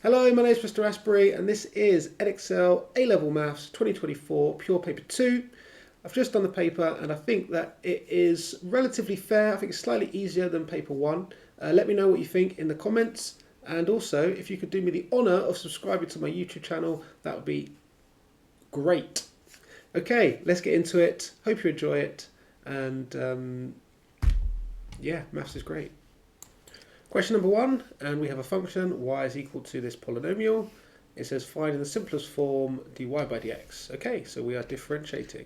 Hello, my name is Mr. Asbury and this is EDEXCEL A-Level Maths 2024 Pure Paper 2. I've just done the paper and I think that it is relatively fair. I think it's slightly easier than paper 1. Let me know what you think in the comments, and also if you could do me the honour of subscribing to my YouTube channel, that would be great. Okay, let's get into it. Hope you enjoy it, and yeah, maths is great. Question number 1, and we have a function y is equal to this polynomial. It says find in the simplest form dy by dx. Okay, so we are differentiating.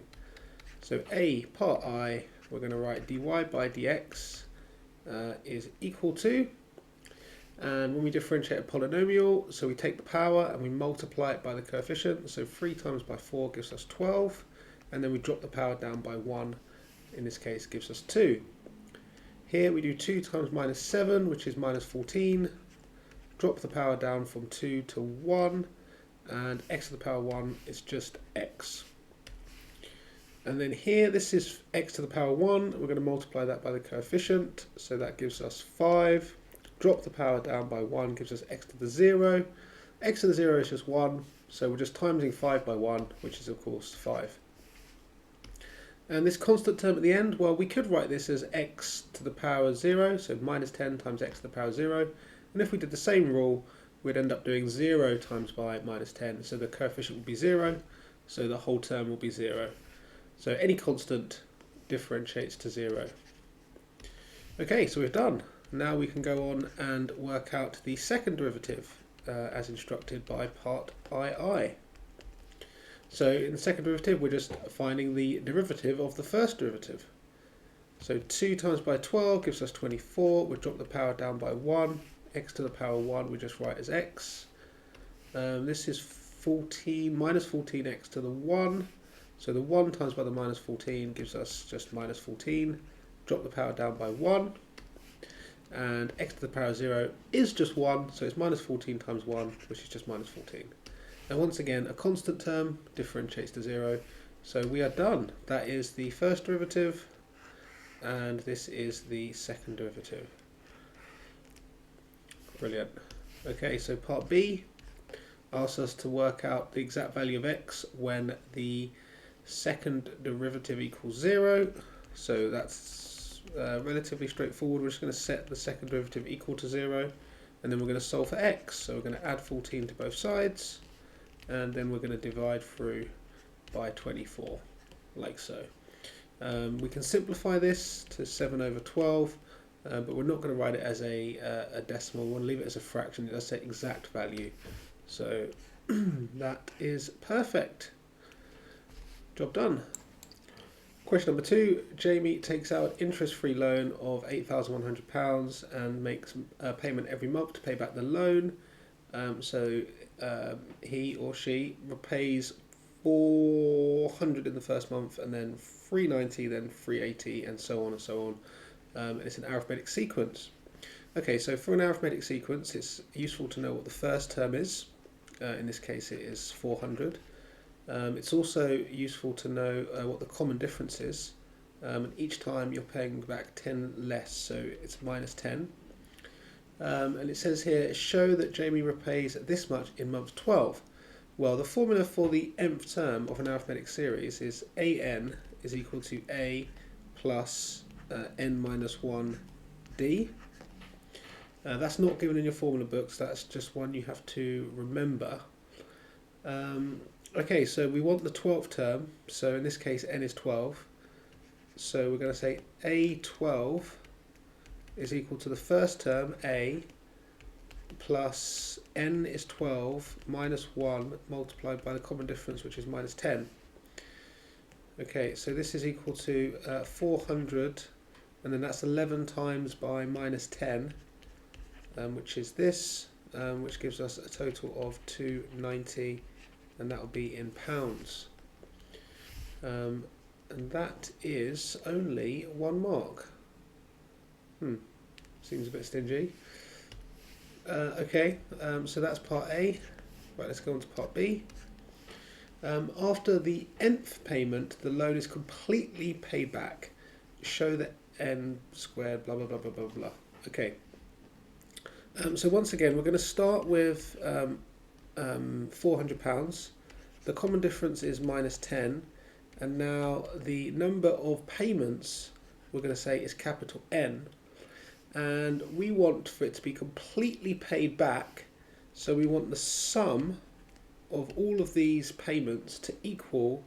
So a part I, we're going to write dy by dx is equal to, and when we differentiate a polynomial, so we take the power and we multiply it by the coefficient. So 3 times by 4 gives us 12, and then we drop the power down by 1, in this case gives us 2. Here we do 2 times minus 7, which is minus 14. Drop the power down from 2 to 1, and x to the power 1 is just x. And then here, this is x to the power 1. We're going to multiply that by the coefficient, so that gives us 5. Drop the power down by 1 gives us x to the 0. X to the 0 is just 1, so we're just timesing 5 by 1, which is of course 5. And this constant term at the end, well, we could write this as x to the power 0, so minus 10 times x to the power 0. And if we did the same rule, we'd end up doing 0 times by minus 10, so the coefficient would be 0, so the whole term will be 0. So any constant differentiates to 0. Okay, so we're done. Now we can go on and work out the second derivative as instructed by part II. So in the second derivative, we're just finding the derivative of the first derivative. So 2 times by 12 gives us 24. We drop the power down by 1. X to the power 1 we just write as x. This is 14 minus 14x to the 1. So the 1 times by the minus 14 gives us just minus 14. Drop the power down by 1. And x to the power 0 is just 1, so it's minus 14 times 1, which is just minus 14. And once again, a constant term differentiates to 0. So we are done. That is the first derivative, and this is the second derivative. Brilliant. Okay, so part B asks us to work out the exact value of x when the second derivative equals 0. So that's relatively straightforward. We're just going to set the second derivative equal to 0, and then we're going to solve for x. So we're going to add 14 to both sides, and then we're going to divide through by 24, like so. We can simplify this to 7 over 12, but we're not going to write it as a decimal. We want to leave it as a fraction. It does say exact value. So that is perfect. Job done. Question number 2, Jamie takes out an interest-free loan of £8,100 and makes a payment every month to pay back the loan. He or she repays £400 in the first month, and then £390, then £380, and so on and so on. And it's an arithmetic sequence. Okay, so for an arithmetic sequence, it's useful to know what the first term is. In this case, it is 400. It's also useful to know what the common difference is. And each time you're paying back 10 less, so it's minus 10. And it says here, show that Jamie repays this much in month 12. Well, the formula for the nth term of an arithmetic series is an is equal to a plus n minus 1 d. That's not given in your formula books, that's just one you have to remember. Okay, so we want the 12th term, so in this case n is 12. So we're going to say a12 is equal to the first term, a, plus n is 12 minus 1 multiplied by the common difference, which is minus 10. Okay, so this is equal to 400, and then that's 11 times by minus 10, which is this, which gives us a total of 290, and that will be in pounds. And that is only 1 mark. Seems a bit stingy. Okay, so that's part A. Right, let's go on to part B. After the nth payment, the loan is completely paid back. Show that n squared, blah, blah, blah, blah, blah, blah. Okay. So once again, we're going to start with £400. The common difference is minus 10. And now the number of payments we're going to say is capital N. And we want for it to be completely paid back. So we want the sum of all of these payments to equal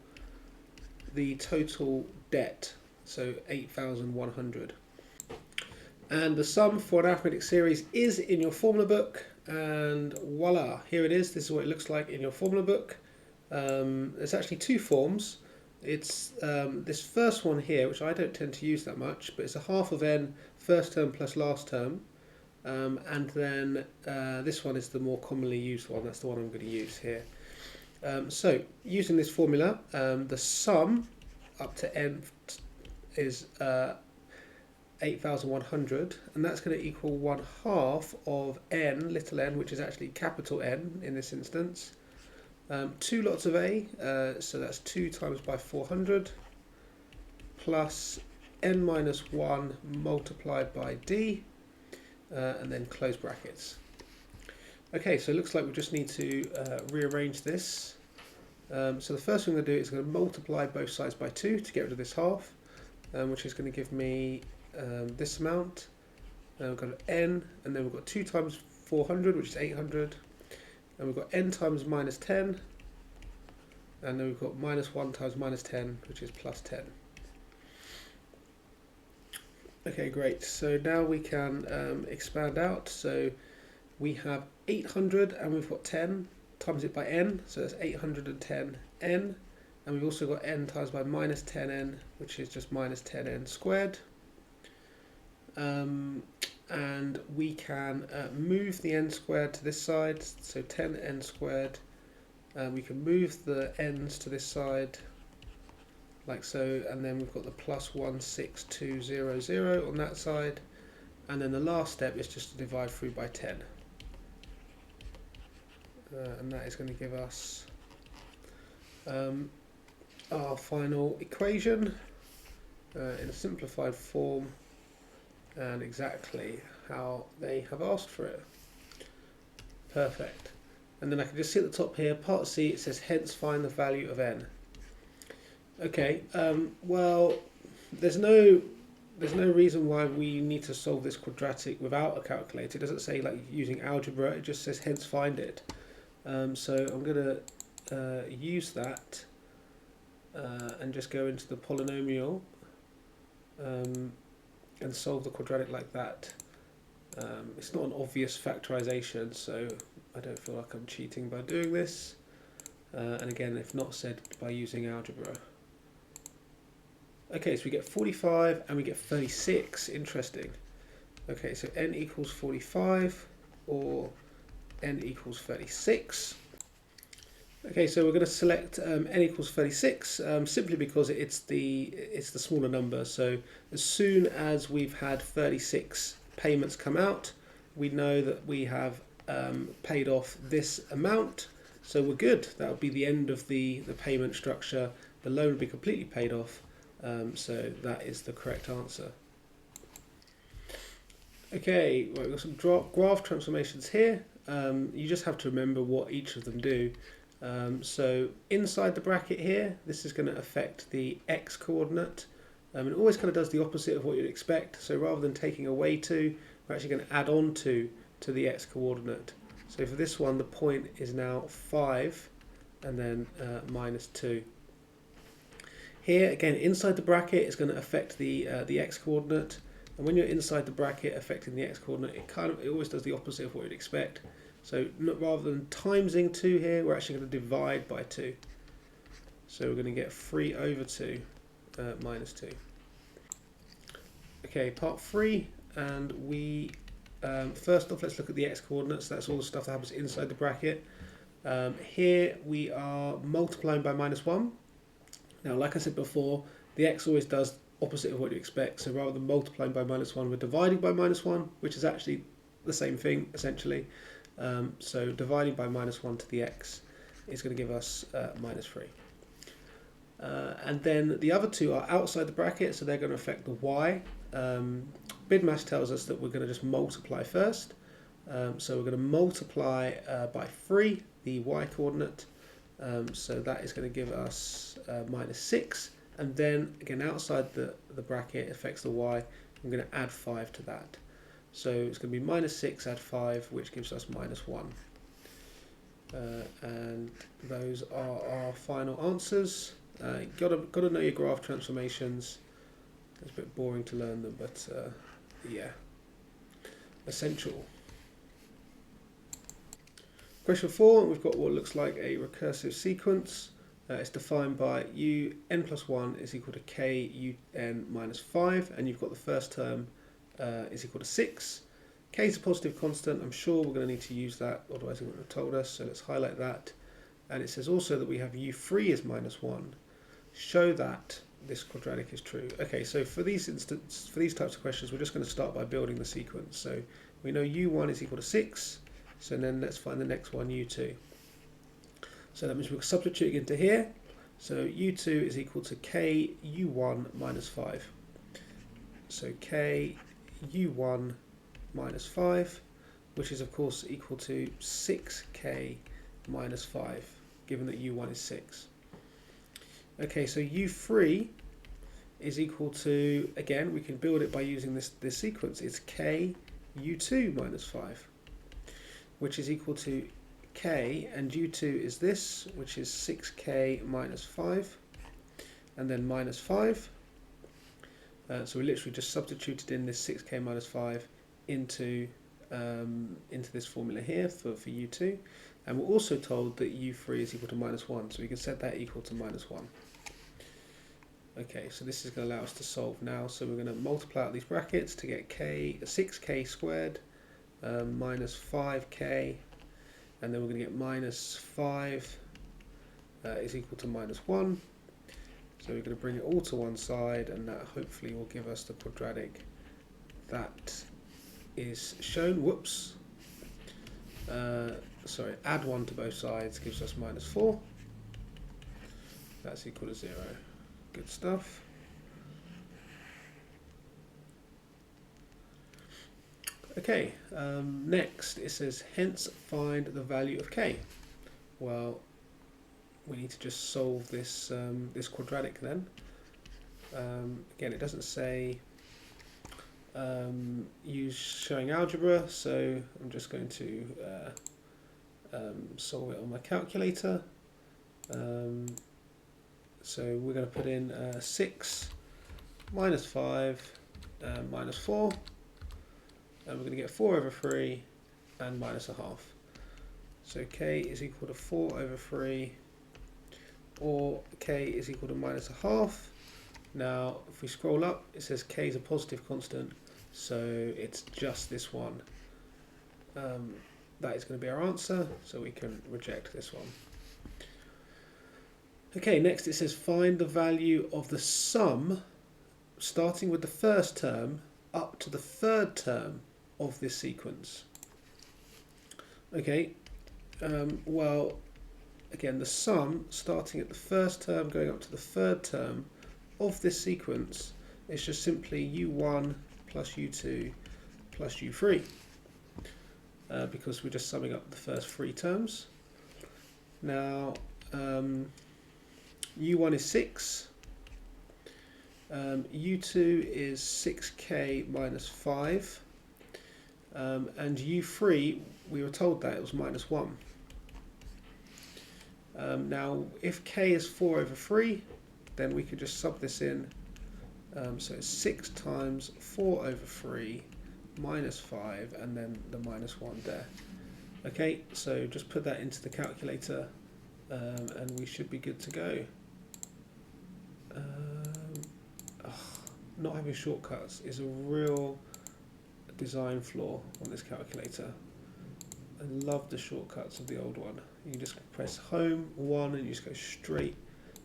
the total debt. So 8,100. And the sum for an arithmetic series is in your formula book, and voila, here it is. This is what it looks like in your formula book. There's actually two forms. It's this first one here, which I don't tend to use that much, but it's a half of n first term plus last term, and then this one is the more commonly used one. That's the one I'm going to use here. So using this formula, the sum up to n is 8,100, and that's going to equal 1/2 of n, little n, which is actually capital N in this instance. Two lots of A, so that's 2 times by 400, plus n minus 1 multiplied by D, and then close brackets. Okay, so it looks like we just need to rearrange this. So the first thing I'm going to do is going to multiply both sides by 2 to get rid of this half, which is going to give me this amount. We've got an n, and then we've got 2 times 400, which is 800, and we've got n times minus 10, and then we've got minus 1 times minus 10, which is plus 10. Okay, great. So now we can expand out. So we have 800, and we've got 10, times it by n, so that's 810n, and we've also got n times by minus 10n, which is just minus 10n squared. And we can move the n squared to this side, so 10n squared. We can move the n's to this side, like so, and then we've got the plus 16200 on that side, and then the last step is just to divide through by 10. And that is going to give us our final equation in a simplified form, and exactly how they have asked for it. Perfect. And then I can just see at the top here, part C, it says hence find the value of n. Okay, well, there's no reason why we need to solve this quadratic without a calculator. It doesn't say like using algebra, it just says hence find it. So I'm going to use that and just go into the polynomial and solve the quadratic like that. It's not an obvious factorization, so I don't feel like I'm cheating by doing this. And again, if not said, by using algebra. Okay, so we get 45 and we get 36. Interesting. Okay, so n equals 45 or n equals 36. Okay, so we're going to select n equals 36 simply because it's the smaller number. So as soon as we've had 36 payments come out, we know that we have paid off this amount. So we're good. That would be the end of the payment structure. The loan would be completely paid off. So that is the correct answer. Okay, right, we've got some graph transformations here. You just have to remember what each of them do. So inside the bracket here, this is going to affect the x coordinate. It always kind of does the opposite of what you'd expect. So rather than taking away 2, we're actually going to add on to the x coordinate. So for this one, the point is now 5 and then minus 2. Here again, inside the bracket, it's going to affect the x coordinate. And when you're inside the bracket affecting the x coordinate, it always does the opposite of what you'd expect. So rather than timesing 2 here, we're actually going to divide by 2. So we're going to get 3 over 2 minus 2. Okay, part 3, and we first off, let's look at the x coordinates. That's all the stuff that happens inside the bracket. Here we are multiplying by minus 1. Now, like I said before, the x always does opposite of what you expect. So rather than multiplying by minus 1, we're dividing by minus 1, which is actually the same thing, essentially. So dividing by minus 1 to the x is going to give us minus 3. And then the other two are outside the bracket, so they're going to affect the y. BidMaths tells us that we're going to just multiply first. So we're going to multiply by 3 the y coordinate. So that is going to give us minus 6. And then again outside the bracket affects the y. I'm going to add 5 to that. So it's going to be minus 6 add 5, which gives us minus 1. And those are our final answers. Got to know your graph transformations. It's a bit boring to learn them, but yeah, essential. Question 4, we've got what looks like a recursive sequence. It's defined by n plus 1 is equal to k un minus 5, and you've got the first term is equal to 6. K is a positive constant. I'm sure we're going to need to use that, otherwise it wouldn't have told us, so let's highlight that. And it says also that we have u3 is minus 1. Show that this quadratic is true. Okay, so for these types of questions, we're just going to start by building the sequence. So we know u1 is equal to 6, so then let's find the next one, u2. So that means we're substituting into here. So u2 is equal to k u1 minus 5. So k u1 minus 5, which is of course equal to 6k minus 5, given that u1 is 6. Okay, so u3 is equal to, again, we can build it by using this sequence. It's k u2 minus 5, which is equal to k, and u2 is this, which is 6k minus 5, and then minus 5. So we literally just substituted in this 6k minus 5 into this formula here for u2, and we're also told that u3 is equal to minus 1, so we can set that equal to minus 1. Okay, so this is going to allow us to solve now. So we're going to multiply out these brackets to get 6k squared minus 5k, and then we're going to get minus 5 is equal to minus 1. So we're going to bring it all to one side, and that hopefully will give us the quadratic that is shown. Whoops. Sorry, add 1 to both sides gives us minus 4. That's equal to 0. Good stuff. Okay, next it says hence find the value of k. Well, we need to just solve this this quadratic then. Again, it doesn't say use showing algebra, so I'm just going to solve it on my calculator. So we're going to put in 6 minus 5 minus 4, and we're going to get 4 over 3 and minus a half. So k is equal to 4 over 3, or k is equal to minus a half. Now if we scroll up, it says k is a positive constant, so it's just this one. That is going to be our answer, so we can reject this one. Okay, next it says find the value of the sum starting with the first term up to the third term of this sequence. Okay, well, again, the sum starting at the first term going up to the third term of this sequence is just simply u1 plus u2 plus u3, because we're just summing up the first 3 terms. Now, u1 is 6, u2 is 6k minus 5, and u3, we were told that it was minus 1. Now, if k is 4 over 3, then we could just sub this in. So it's 6 times 4 over 3 minus 5, and then the minus 1 there. Okay, so just put that into the calculator, and we should be good to go. Not having shortcuts is a real design flaw on this calculator. I love the shortcuts of the old one. You can just press home 1 and you just go straight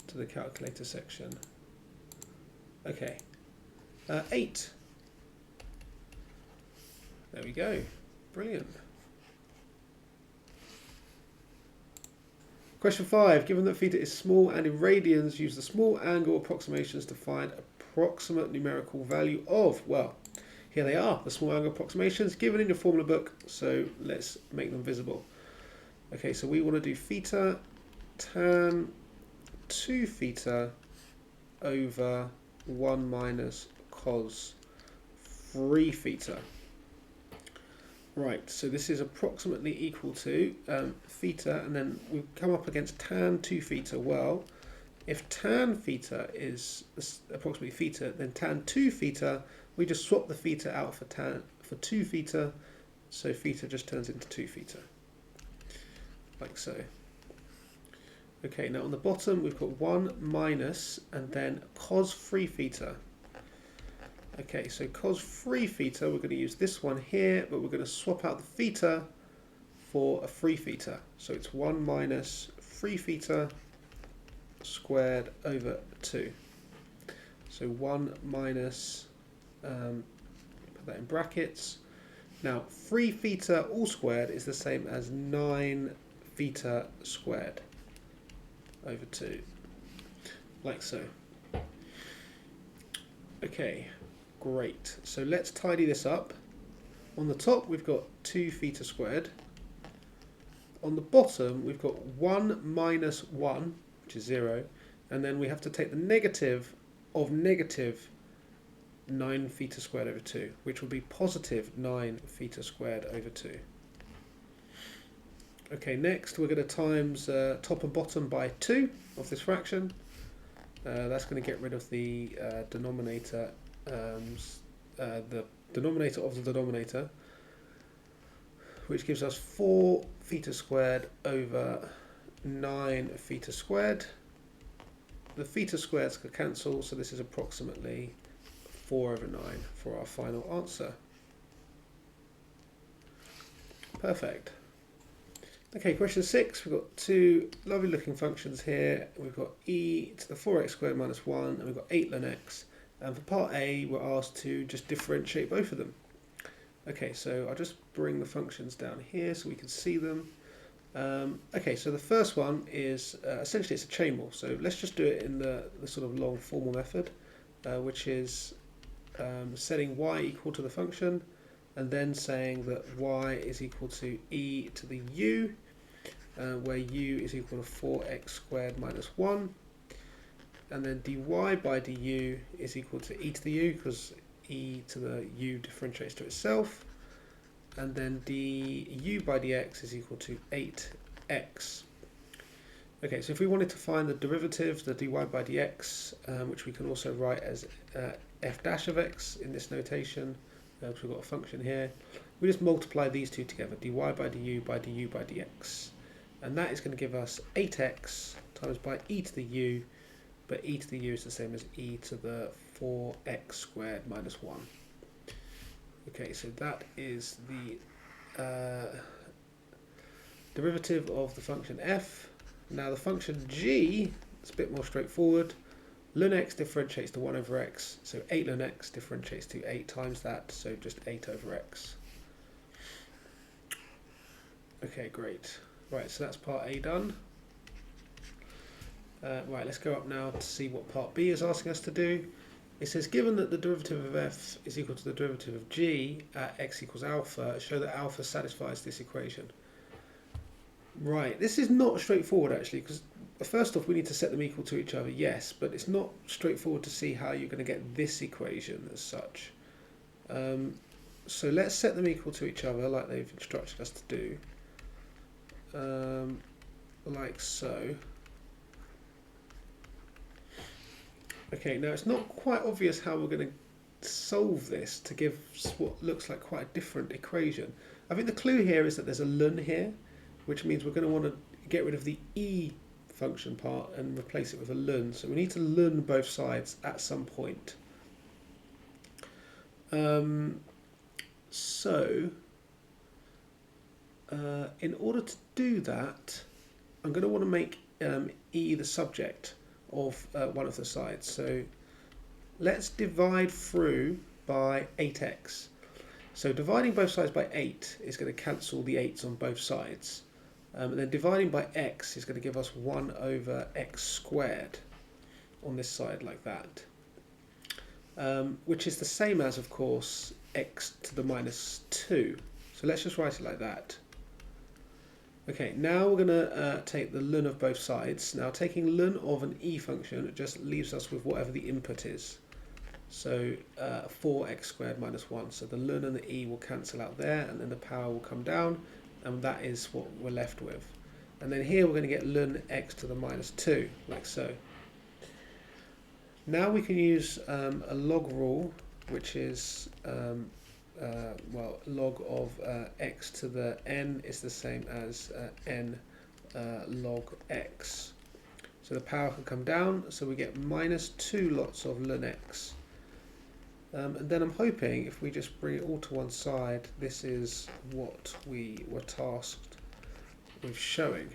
to the calculator section. Okay, 8. There we go. Brilliant. Question 5. Given that theta is small and in radians, use the small angle approximations to find approximate numerical value of. Well, Here they are, the small angle approximations given in your formula book, so let's make them visible. Okay, so we want to do theta tan 2 theta over 1 minus cos 3 theta. Right, so this is approximately equal to theta, and then we come up against tan 2 theta. Well, if tan theta is approximately theta, then tan 2 theta, we just swap the theta out for 2 theta, so theta just turns into 2 theta, like so. Okay, now on the bottom we've got 1 minus and then cos 3 theta. Okay, so cos 3 theta, we're going to use this one here, but we're going to swap out the theta for a 3 theta. So it's 1 minus 3 theta squared over 2. So 1 minus, put that in brackets. Now 3 theta all squared is the same as 9 theta squared over 2, like so. Okay, great. So let's tidy this up. On the top we've got 2 theta squared. On the bottom we've got 1 minus 1, which is 0, and then we have to take the negative of negative 9 theta squared over 2, which will be positive 9 theta squared over 2. Okay, next we're going to times top and bottom by 2 of this fraction. That's going to get rid of the denominator, the denominator of the denominator, which gives us 4 theta squared over 9 theta squared. The theta squareds could cancel, so this is approximately 4 over 9 for our final answer. Perfect. Okay, question 6, we've got 2 lovely looking functions here. We've got e to the 4x squared minus 1, and we've got 8 ln x. And for part A, we're asked to just differentiate both of them. Okay, so I'll just bring the functions down here so we can see them. Okay, so the first one is, essentially it's a chain rule. So let's just do it in the sort of long formal method, which is setting y equal to the function, and then saying that y is equal to e to the u, where u is equal to 4x squared minus 1, and then dy by du is equal to e to the u, because e to the u differentiates to itself, and then du by dx is equal to 8x. Okay, so if we wanted to find the derivative, the dy by dx, which we can also write as f dash of x in this notation, because we've got a function here, we just multiply these two together, dy by du by dx. And that is going to give us 8x times by e to the u, but e to the u is the same as e to the 4x squared minus 1. Okay, so that is the derivative of the function f. Now the function g is a bit more straightforward. Ln x differentiates to 1 over x, so 8 ln x differentiates to 8 times that, so just 8 over x. Okay, great. Right, so that's part A done. Right, let's go up now to see what part B is asking us to do. It says, given that the derivative of f is equal to the derivative of g at x equals alpha, show that alpha satisfies this equation. Right, this is not straightforward actually, because first off we need to set them equal to each other, yes, but it's not straightforward to see how you're going to get this equation as such. So let's set them equal to each other like they've instructed us to do. Like so. Okay, now it's not quite obvious how we're going to solve this to give what looks like quite a different equation. I think the clue here is that there's a ln here, which means we're going to want to get rid of the e function part and replace it with a ln. So we need to ln both sides at some point. In order to do that, I'm going to want to make e the subject of one of the sides. So let's divide through by 8x. So dividing both sides by 8 is going to cancel the 8's on both sides. And then dividing by x is going to give us 1 over x squared on this side like that. Which is the same as, of course, x to the minus 2. So let's just write it like that. Okay, now we're going to take the ln of both sides. Now taking ln of an e function, it just leaves us with whatever the input is. So 4x squared minus 1. So the ln and the e will cancel out there, and then the power will come down, and that is what we're left with. And then here we're going to get ln x to the minus 2, like so. Now we can use a log rule, which is well, log of x to the n is the same as n log x. So the power can come down, so we get minus 2 lots of ln x. And then I'm hoping if we just bring it all to one side, this is what we were tasked with showing.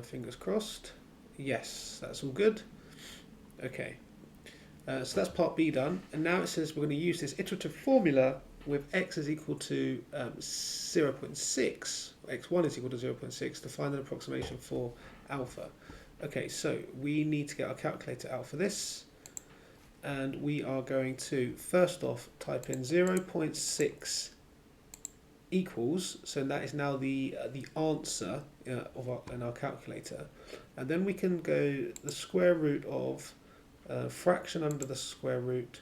Fingers crossed. Yes, that's all good. Okay. So that's part B done, and now it says we're going to use this iterative formula with x is equal to 0.6, x1 is equal to 0.6 to find an approximation for alpha. Okay, so we need to get our calculator out for this, and we are going to first off type in 0.6 equals, so that is now the answer in our calculator, and then we can go the square root of fraction under the square root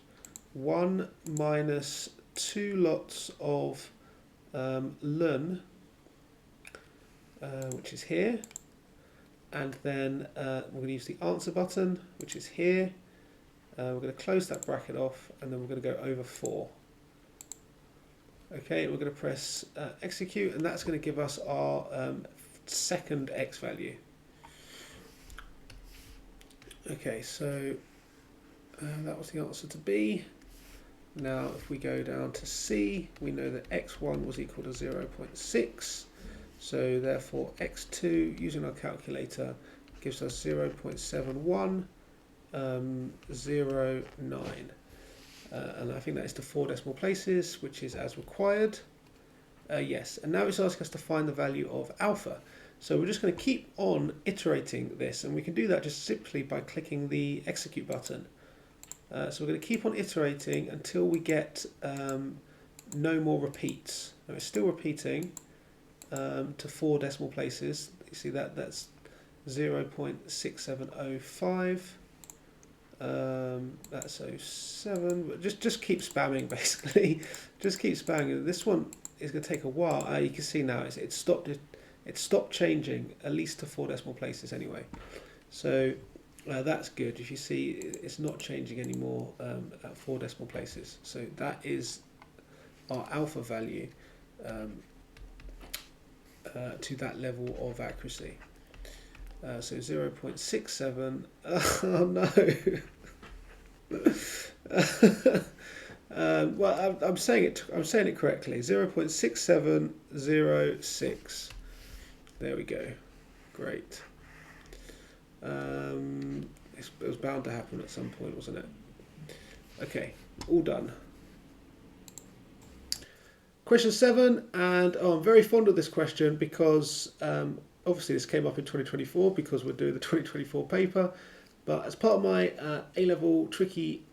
1 minus 2 lots of ln, which is here, and then we're going to use the answer button, which is here. We're going to close that bracket off, and then we're going to go over 4. Okay, we're going to press execute, and that's going to give us our second x value. Okay, so that was the answer to B. Now if we go down to C, we know that x1 was equal to 0.6, so therefore x2, using our calculator, gives us 0.7109, and I think that is to 4 decimal places, which is as required. Yes, and now it's asking us to find the value of alpha. So we're just going to keep on iterating this, and we can do that just simply by clicking the execute button. So we're going to keep on iterating until we get no more repeats. Now it's still repeating to 4 decimal places. You see that's 0.6705. That's 07. But just keep spamming, basically. Just keep spamming. This one is going to take a while. You can see now it stopped changing at least to 4 decimal places anyway. So that's good. If you see, it's not changing anymore at 4 decimal places. So that is our alpha value to that level of accuracy. So 0.67. Oh no. Well, I'm saying it correctly. 0.6706. There we go. Great. It was bound to happen at some point, wasn't it? Okay, all done. Question 7, and I'm very fond of this question because obviously this came up in 2024 because we're doing the 2024 paper, but as part of my A-level tricky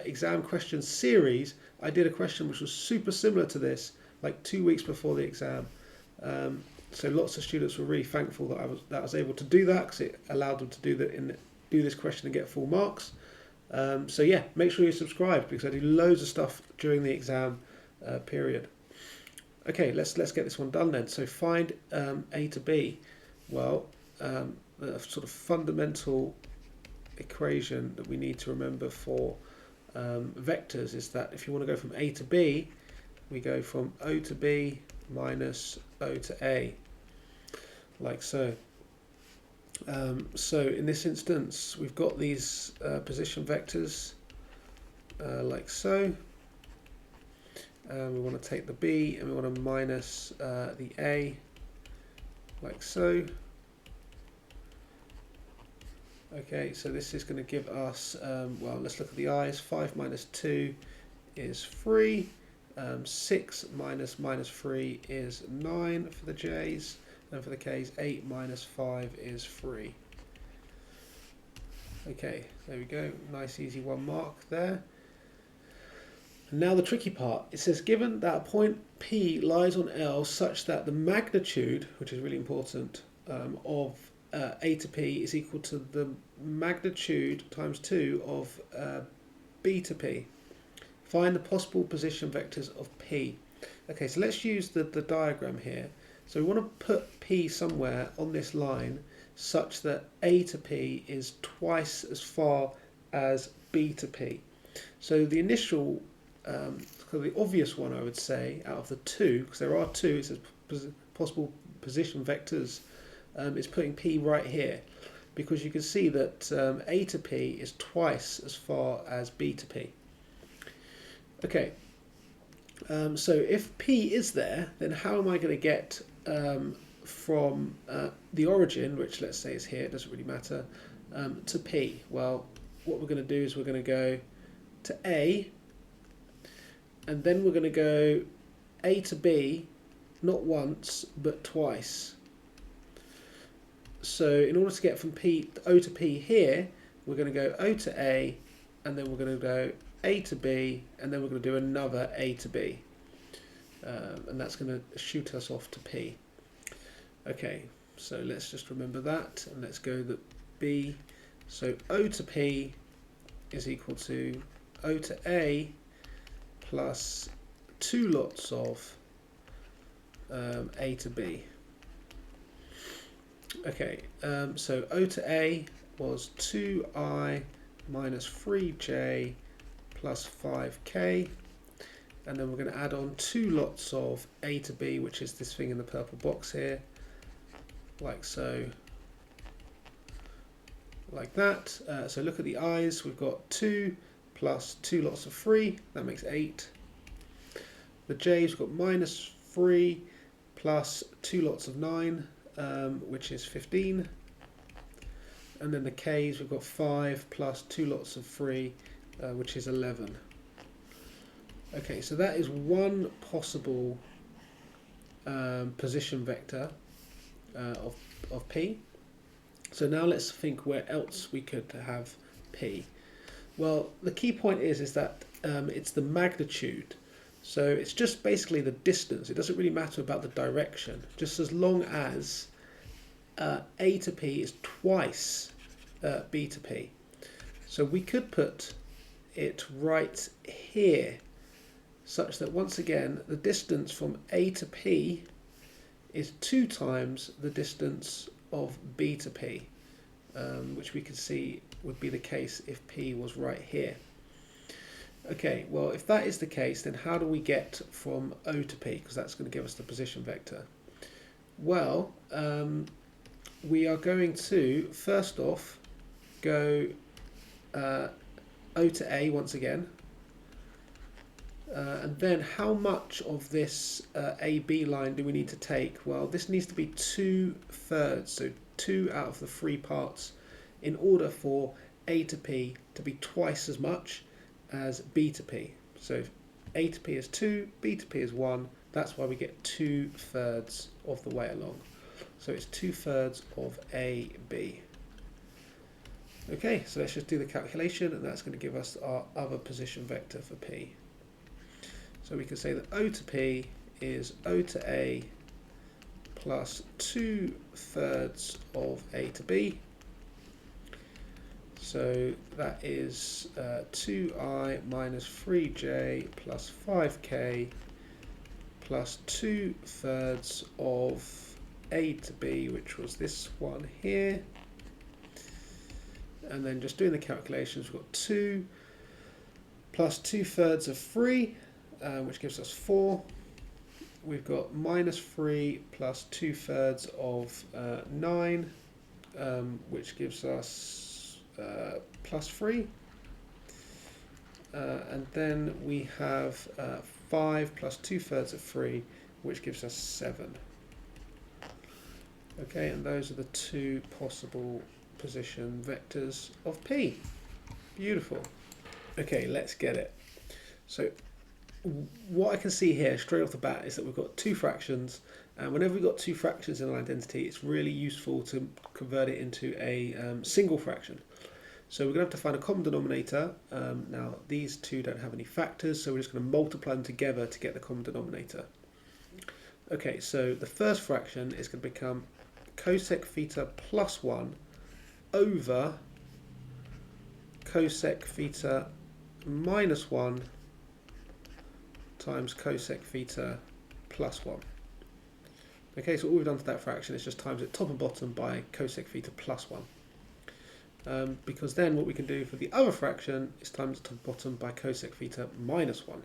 exam questions series, I did a question which was super similar to this, like 2 weeks before the exam. So lots of students were really thankful that I was able to do that, because it allowed them to do this question and get full marks. So yeah, make sure you're subscribed because I do loads of stuff during the exam period. Okay, let's get this one done then. So find A to B. Well, the sort of fundamental equation that we need to remember for vectors is that if you want to go from A to B, we go from O to B minus O to A, like so. So in this instance, we've got these position vectors like so. We want to take the B and we want to minus the A, like so. Okay, so this is going to give us, well, let's look at the i's. 5 minus 2 is 3. 6 minus 3 is 9 for the j's, and for the k's, 8 minus 5 is 3. Okay, there we go. Nice easy 1 mark there. And now the tricky part. It says given that a point P lies on L such that the magnitude, which is really important, of A to P is equal to the magnitude times 2 of B to P. Find the possible position vectors of P. Okay, so let's use the diagram here. So we want to put P somewhere on this line such that A to P is twice as far as B to P. So the initial, the obvious one I would say out of the two, because there are two, it says possible position vectors, is putting P right here, because you can see that A to P is twice as far as B to P. Okay, so if P is there, then how am I going to get from the origin, which let's say is here, it doesn't really matter, to P? Well, what we're going to do is we're going to go to A, and then we're going to go A to B, not once, but twice. So in order to get from O to P here, we're going to go O to A, and then we're going to go A to B, and then we're going to do another A to B. And that's going to shoot us off to P. Okay, so let's just remember that, and let's go the B. So O to P is equal to O to A plus 2 lots of A to B. Okay, so O to A was 2I minus 3J plus 5K, and then we're going to add on 2 lots of A to B, which is this thing in the purple box here, like so, like that. So look at the i's, we've got 2 plus 2 lots of 3, that makes 8. The j's, we've got minus 3 plus 2 lots of 9, which is 15. And then the k's, we've got 5 plus 2 lots of 3, which is 11. Okay, so that is one possible position vector of P. So now let's think where else we could have P. Well, the key point is that it's the magnitude. So it's just basically the distance. It doesn't really matter about the direction, just as long as A to P is twice B to P. So we could put it right here, such that once again the distance from A to P is 2 times the distance of B to P, which we could see would be the case if P was right here. Okay, well, if that is the case, then how do we get from O to P? Because that's going to give us the position vector. Well, we are going to first off go O to A once again, and then how much of this AB line do we need to take? Well, this needs to be 2/3, so 2 out of the 3 parts, in order for A to P to be twice as much as B to P. So if A to P is 2, B to P is 1, that's why we get 2/3 of the way along. So it's 2/3 of AB. Okay, so let's just do the calculation, and that's going to give us our other position vector for P. So we can say that O to P is O to A plus 2/3 of A to B. So that is 2I minus 3J plus 5K plus 2/3 of A to B, which was this one here. And then just doing the calculations, we've got 2 plus 2/3 of 3, which gives us 4. We've got minus 3 plus 2/3 of 9, which gives us plus 3. And then we have 5 plus 2/3 of 3, which gives us 7. Okay, and those are the 2 possible position vectors of P. Beautiful. Okay, let's get it. So what I can see here straight off the bat is that we've got 2 fractions, and whenever we've got 2 fractions in an identity, it's really useful to convert it into a single fraction. So we're going to have to find a common denominator. Now these two don't have any factors, so we're just going to multiply them together to get the common denominator. Okay, so the first fraction is going to become cosec theta plus 1 over cosec theta minus 1 times cosec theta plus 1. Okay, so all we've done to that fraction is just times it top and bottom by cosec theta plus 1. Because then what we can do for the other fraction is times it top and bottom by cosec theta minus 1.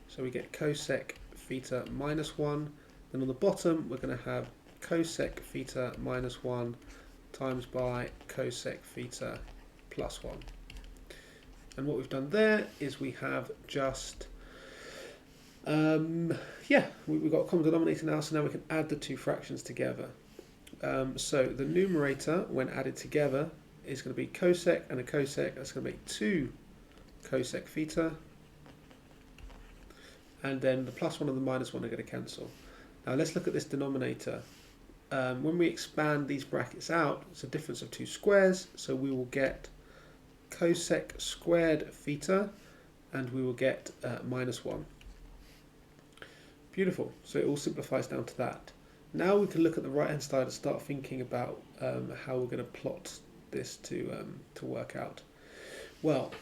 So we get cosec theta minus 1. Then on the bottom we're going to have cosec theta minus 1 times by cosec theta plus 1. And what we've done there is we have just we've got a common denominator now, so now we can add the two fractions together. So the numerator, when added together, is going to be cosec and a cosec. That's going to make 2 cosec theta. And then the plus 1 and the minus 1 are going to cancel. Now let's look at this denominator. When we expand these brackets out, it's a difference of 2 squares, so we will get cosec squared theta, and we will get minus 1. Beautiful. So it all simplifies down to that. Now we can look at the right hand side and start thinking about how we're going to plot this to work out. Well,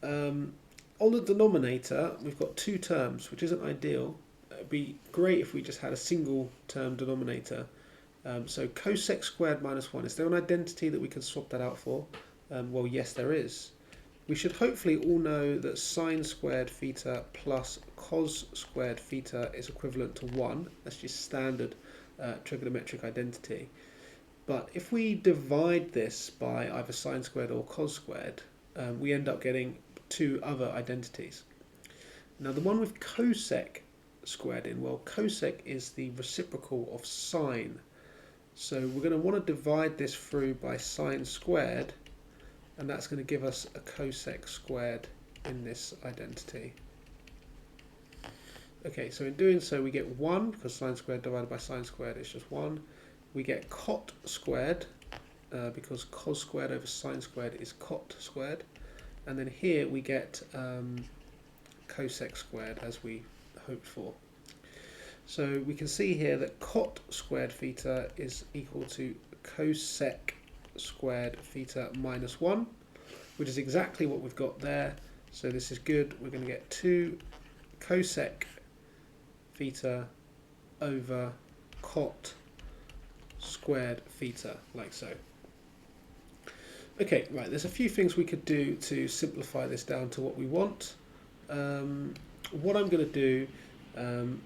on the denominator we've got 2 terms, which isn't ideal. It'd be great if we just had a single term denominator. So cosec squared minus 1, is there an identity that we can swap that out for? Well, yes, there is. We should hopefully all know that sine squared theta plus cos squared theta is equivalent to 1. That's just standard trigonometric identity. But if we divide this by either sine squared or cos squared, we end up getting 2 other identities. Now the one with cosec squared in, well, cosec is the reciprocal of sine. So we're going to want to divide this through by sine squared, and that's going to give us a cosec squared in this identity. Okay, so in doing so we get 1, because sine squared divided by sine squared is just 1. We get cot squared, because cos squared over sine squared is cot squared. And then here we get cosec squared, as we hoped for. So we can see here that cot squared theta is equal to cosec squared theta minus 1, which is exactly what we've got there. So this is good. We're going to get 2 cosec theta over cot squared theta, like so. Okay, right, there's a few things we could do to simplify this down to what we want. What I'm going to do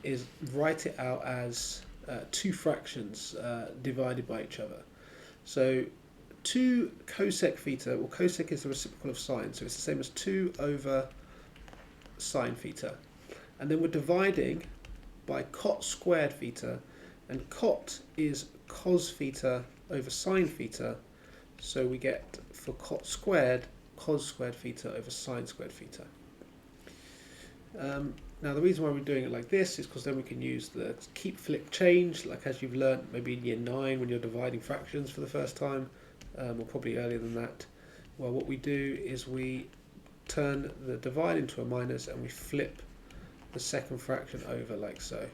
is write it out as 2 fractions divided by each other. So 2 cosec theta, well, cosec is the reciprocal of sine, so it's the same as 2 over sine theta. And then we're dividing by cot squared theta, and cot is cos theta over sine theta, so we get for cot squared, cos squared theta over sine squared theta. Now the reason why we're doing it like this is because then we can use the keep flip change, like as you've learnt maybe in year 9 when you're dividing fractions for the first time, or probably earlier than that. Well, what we do is we turn the divide into a minus and we flip the second fraction over like so.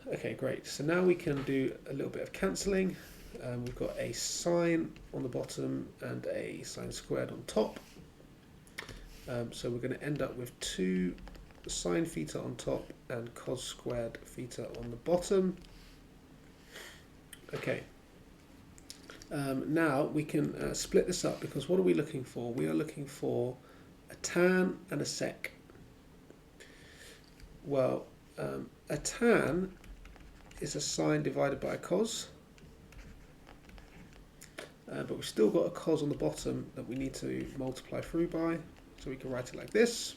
Okay, great. So now we can do a little bit of cancelling. We've got a sine on the bottom and a sine squared on top. So we're going to end up with 2 sine theta on top and cos squared theta on the bottom. Okay. Now we can split this up, because what are we looking for? We are looking for a tan and a sec. Well, a tan is a sine divided by a cos, but we've still got a cos on the bottom that we need to multiply through by, so we can write it like this.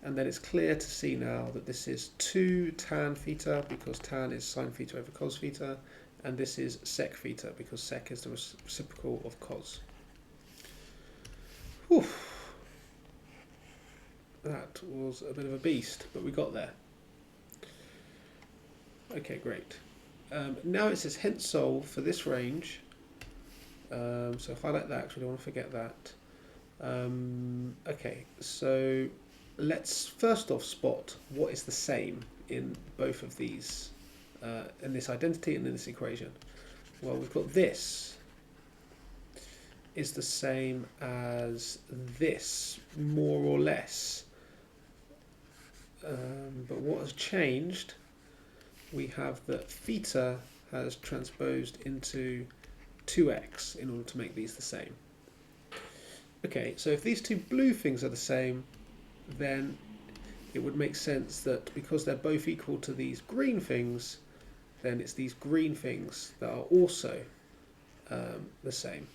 And then it's clear to see now that this is 2 tan theta, because tan is sine theta over cos theta, and this is sec theta, because sec is the reciprocal of cos. Whew. That was a bit of a beast, but we got there. Okay, great. Now it says hence solve for this range So highlight that, actually, I don't want to forget that. Okay, so let's first off spot what is the same in both of these, in this identity and in this equation. Well, we've got this is the same as this, more or less. But what has changed, we have that theta has transposed into 2x in order to make these the same. Okay, so if these two blue things are the same, then it would make sense that because they're both equal to these green things, then it's these green things that are also the same.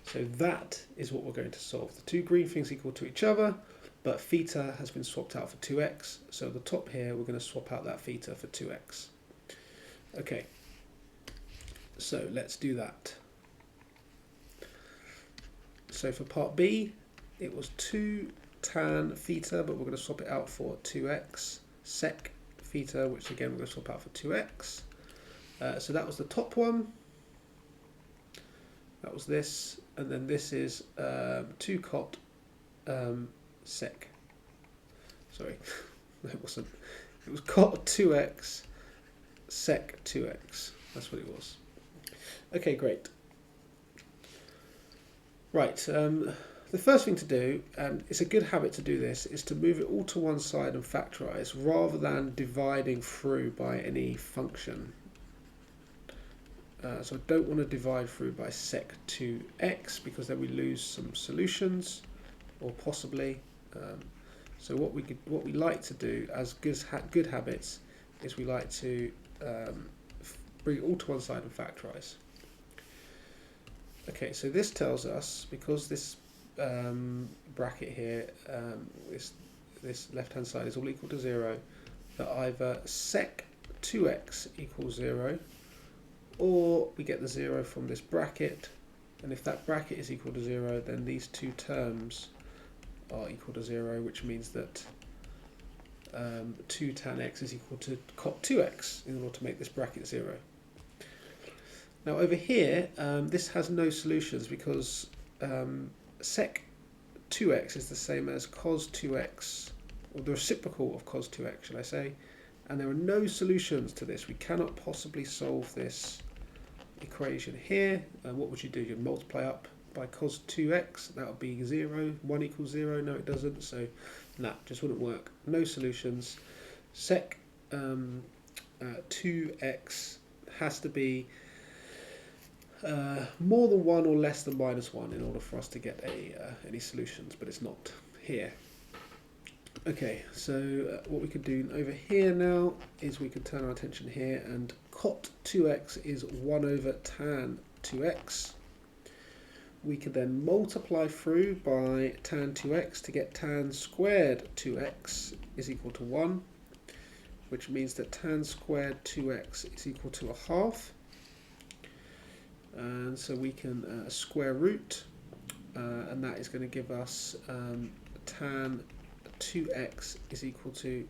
So that is what we're going to solve. The two green things equal to each other, but theta has been swapped out for 2x. So at the top here, we're going to swap out that theta for 2x. Okay, so let's do that. So for part B, it was 2 tan theta, but we're going to swap it out for 2x sec theta, which again we're going to swap out for 2x. So that was the top one. That was this, and then this is 2 cot sec. Sorry, it wasn't. It was cot 2x sec 2x. That's what it was. Okay, great. Right, the first thing to do, and it's a good habit to do this, is to move it all to one side and factorise rather than dividing through by any function. So I don't want to divide through by sec 2x because then we lose some solutions, or possibly. So what we like to do as good habits is we like to bring it all to one side and factorise. Okay, so this tells us, because this bracket here, this left-hand side is all equal to 0, that either sec 2x equals 0, or we get the 0 from this bracket, and if that bracket is equal to 0, then these two terms are equal to 0, which means that 2 tan x is equal to cot 2x in order to make this bracket 0. Now over here, this has no solutions because sec 2x is the same as cos 2x, or the reciprocal of cos 2x, shall I say, and there are no solutions to this. We cannot possibly solve this equation here. What would you do? You'd multiply up by cos 2x, that would be 0, 1 equals 0, no it doesn't, so that just wouldn't work. No solutions. Sec 2x has to be more than 1 or less than minus 1 in order for us to get any solutions, but it's not here. Okay, so what we could do over here now is we could turn our attention here, and cot 2x is 1 over tan 2x. We could then multiply through by tan 2x to get tan squared 2x is equal to 1, which means that tan squared 2x is equal to a half. And so we can square root, and that is going to give us tan 2x is equal to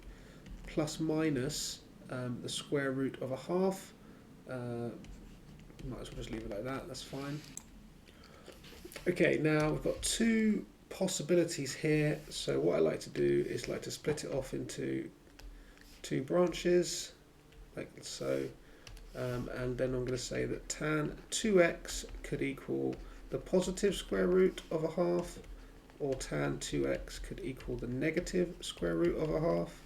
plus minus the square root of a half. Might as well just leave it like that, that's fine. Okay, now we've got two possibilities here, so what I like to do is like to split it off into two branches, like so. And then I'm going to say that tan 2x could equal the positive square root of a half, or tan 2x could equal the negative square root of a half.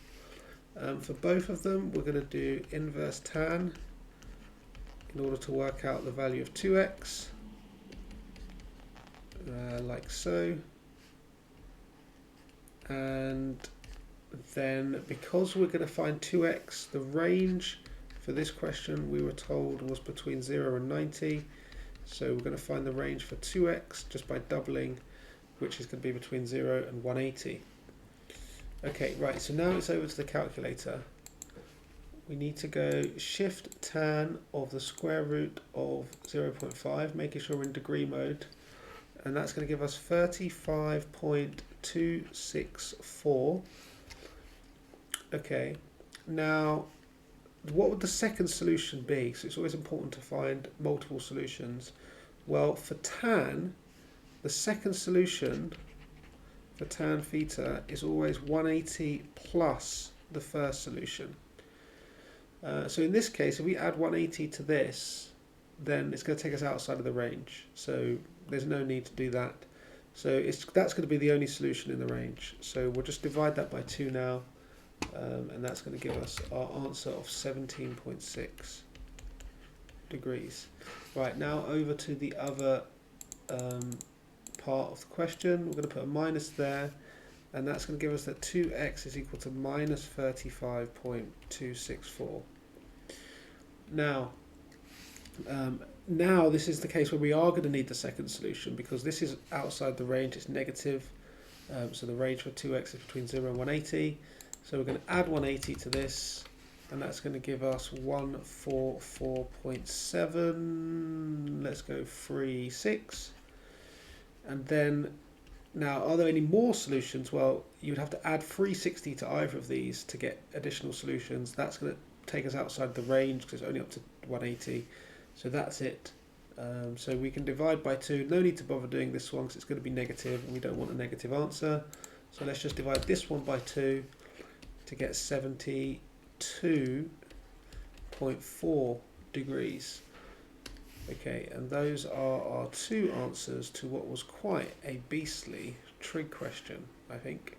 For both of them, we're going to do inverse tan in order to work out the value of 2x, like so. And then because we're going to find 2x, the range for this question we were told was between 0 and 90, so we're going to find the range for 2x just by doubling, which is going to be between 0 and 180. Okay, right, so now it's over to the calculator. We need to go shift tan of the square root of 0.5, making sure we're in degree mode, and that's going to give us 35.264. Okay, now what would the second solution be? So it's always important to find multiple solutions. Well, for tan, the second solution for tan theta is always 180 plus the first solution. So in this case, if we add 180 to this, then it's going to take us outside of the range. So there's no need to do that. So that's going to be the only solution in the range. So we'll just divide that by 2 now, and that's going to give us our answer of 17.6 degrees. Right, now over to the other part of the question. We're going to put a minus there, and that's going to give us that 2x is equal to minus 35.264. Now this is the case where we are going to need the second solution, because this is outside the range, it's negative. So the range for 2x is between 0 and 180. So we're going to add 180 to this, and that's going to give us 144.7, let's go 36. And then, now, are there any more solutions? Well, you would have to add 360 to either of these to get additional solutions. That's going to take us outside the range because it's only up to 180. So that's it. So we can divide by 2. No need to bother doing this one because it's going to be negative and we don't want a negative answer. So let's just divide this one by 2 to get 72.4 degrees. Okay, and those are our 2 answers to what was quite a beastly trig question, I think.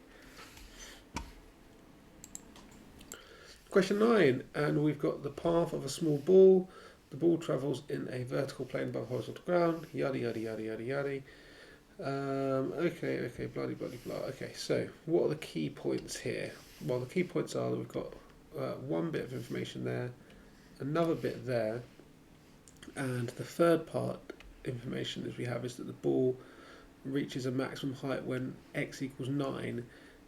Question 9, and we've got the path of a small ball. The ball travels in a vertical plane above horizontal ground, yada yada yada yada yada. Okay, bloody blah. Okay, so what are the key points here? Well, the key points are that we've got one bit of information there, another bit there, and the third part information that we have is that the ball reaches a maximum height when x equals 9.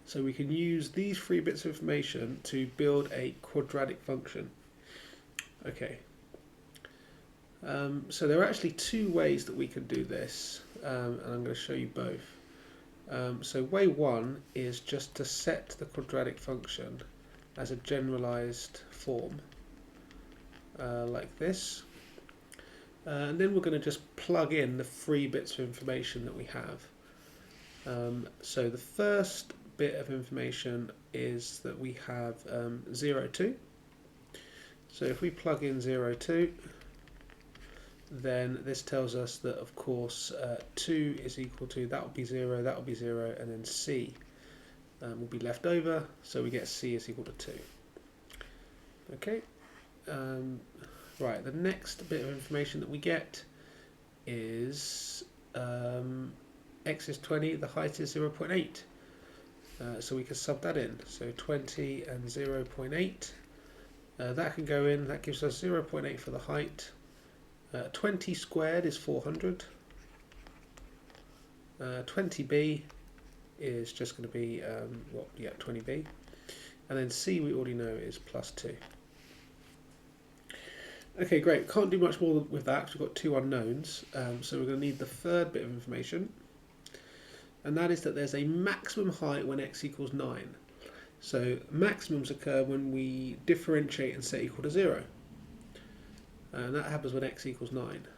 So we can use these 3 bits of information to build a quadratic function. Okay. So there are actually 2 ways that we can do this, and I'm going to show you both. So way 1 is just to set the quadratic function as a generalized form, like this. And then we're going to just plug in the 3 bits of information that we have. So the first bit of information is that we have 0, 2. So if we plug in 0, 2, then this tells us that, of course, 2 is equal to, that will be 0, and then c will be left over, so we get c is equal to 2. Okay. Right, the next bit of information that we get is x is 20, the height is 0.8. So we can sub that in. So 20 and 0.8. That can go in, that gives us 0.8 for the height. 20 squared is 400. 20b is just going to be, 20b. And then c we already know is plus 2. Okay, great. Can't do much more with that because we've got 2 unknowns. So we're going to need the third bit of information. And that is that there's a maximum height when x equals 9. So maximums occur when we differentiate and set equal to 0. And that happens when x equals 9.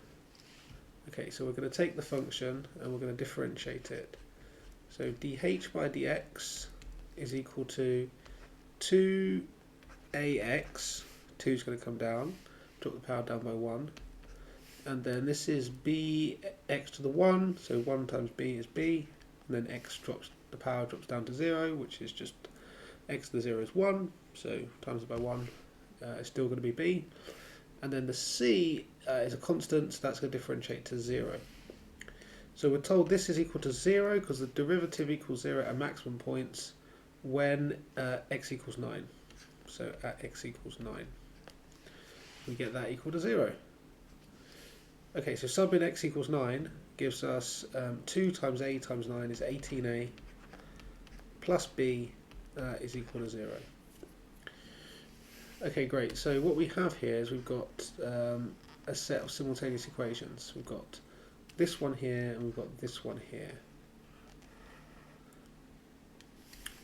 Okay, so we're going to take the function and we're going to differentiate it. So dh by dx is equal to 2ax. 2 is going to come down. Drop the power down by 1, and then this is bx to the 1, so 1 times b is b, and then x drops, the power drops down to 0, which is just x to the 0 is 1, so times it by 1 is still going to be b, and then the c is a constant, so that's going to differentiate to 0. So we're told this is equal to 0 because the derivative equals 0 at maximum points when x equals 9. So at x equals 9. We get that equal to 0. Okay, so sub in x equals 9 gives us 2 times a times 9 is 18a, plus b is equal to 0. Okay, great. So what we have here is we've got a set of simultaneous equations. We've got this one here and we've got this one here.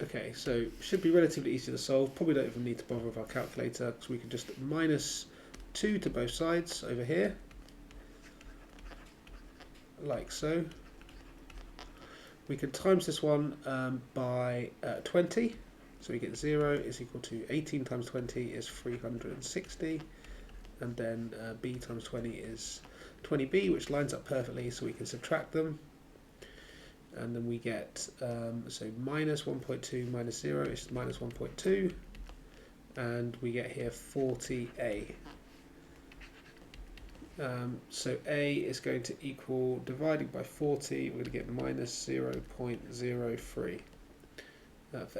Okay, so should be relatively easy to solve. Probably don't even need to bother with our calculator because we can just minus 2 to both sides over here. like so. We can times this one by 20, so we get 0 is equal to 18 times 20 is 360, and then b times 20 is 20b, which lines up perfectly, so we can subtract them. And then we get, so minus 1.2 minus 0 is minus 1.2, and we get here 40a. So a is going to equal, dividing by 40, we're going to get minus 0.03 for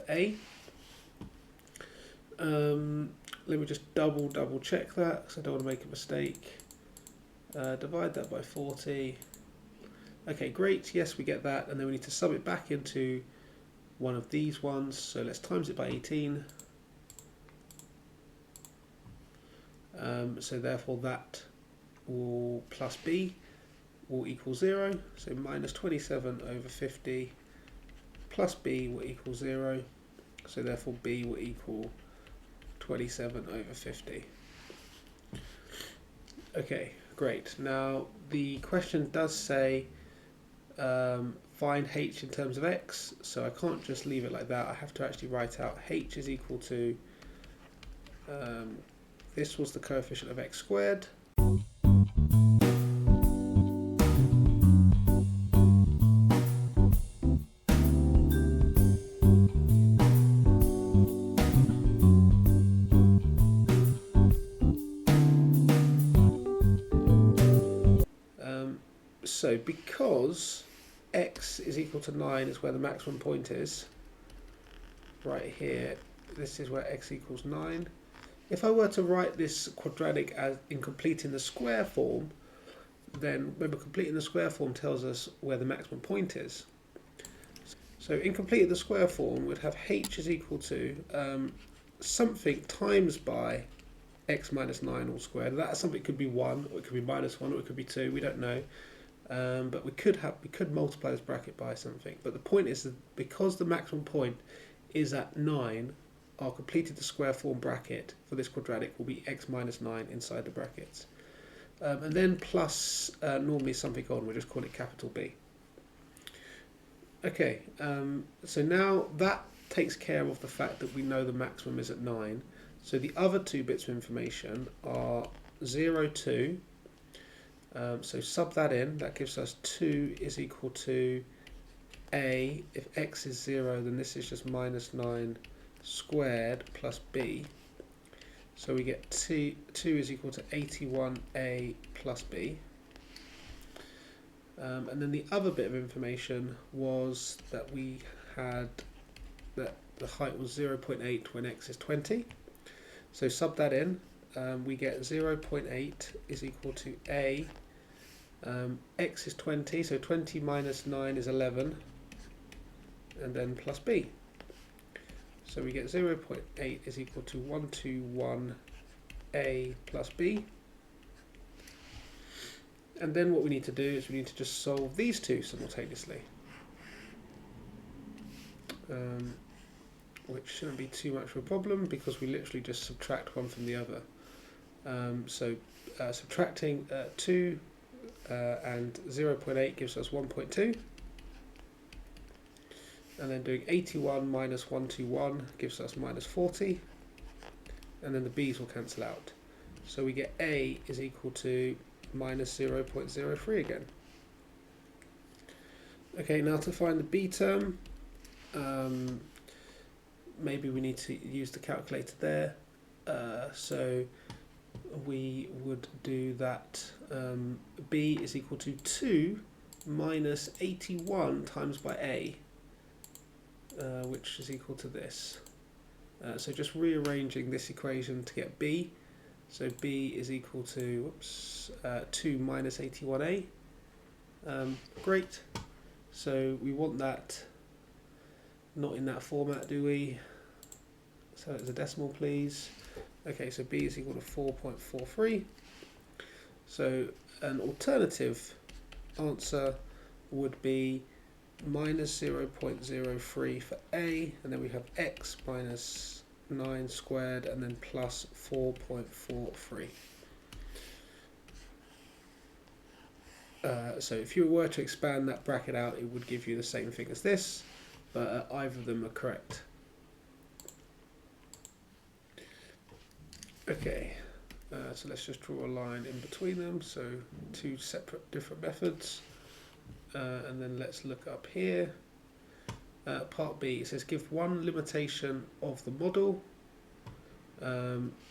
a. Let me just double check that, because I don't want to make a mistake. Divide that by 40. Okay, great, yes, we get that, and then we need to sub it back into one of these ones, so let's times it by 18. So therefore that will plus b will equal 0, so minus 27 over 50 plus b will equal 0, so therefore b will equal 27 over 50. Okay, great. Now the question does say find h in terms of x, so I can't just leave it like that. I have to actually write out h is equal to, this was the coefficient of x squared, so because x is equal to 9 is where the maximum point is, right here, this is where x equals 9. If I were to write this quadratic as in completing the square form, then remember completing the square form tells us where the maximum point is. So in completing the square form, we'd have h is equal to something times by x minus 9 all squared. That something could be 1, or it could be minus 1, or it could be 2, we don't know. But we could multiply this bracket by something. But the point is that because the maximum point is at 9, our completed the square form bracket for this quadratic will be x minus 9 inside the brackets. And then plus normally something on, we'll just call it capital B. Okay, so now that takes care of the fact that we know the maximum is at 9. So the other two bits of information are 0, 2. So sub that in, that gives us 2 is equal to a. If x is 0, then this is just minus 9 squared plus b. So we get 2 is equal to 81a plus b. And then the other bit of information was that we had that the height was 0.8 when x is 20. So sub that in, we get 0.8 is equal to a. X is 20, so 20 minus 9 is 11, and then plus b. So we get 0.8 is equal to 121a plus b. And then what we need to do is we need to just solve these two simultaneously, which shouldn't be too much of a problem because we literally just subtract one from the other. Subtracting 2 and 0.8 gives us 1.2. And then doing 81 minus 121 gives us minus 40. And then the b's will cancel out. So we get a is equal to minus 0.03 again. Okay, now to find the b term, maybe we need to use the calculator there. So we would do that b is equal to 2 minus 81 times by a, which is equal to this. So just rearranging this equation to get b. So b is equal to 2 minus 81a. Great. So we want that not in that format, do we? So it's a decimal, please. Okay, so b is equal to 4.43. So an alternative answer would be minus 0.03 for a, and then we have x minus 9 squared, and then plus 4.43. So if you were to expand that bracket out, it would give you the same thing as this, but either of them are correct. Okay, so let's just draw a line in between them, so two separate different methods. And then let's look up here. Part B, it says give one limitation of the model.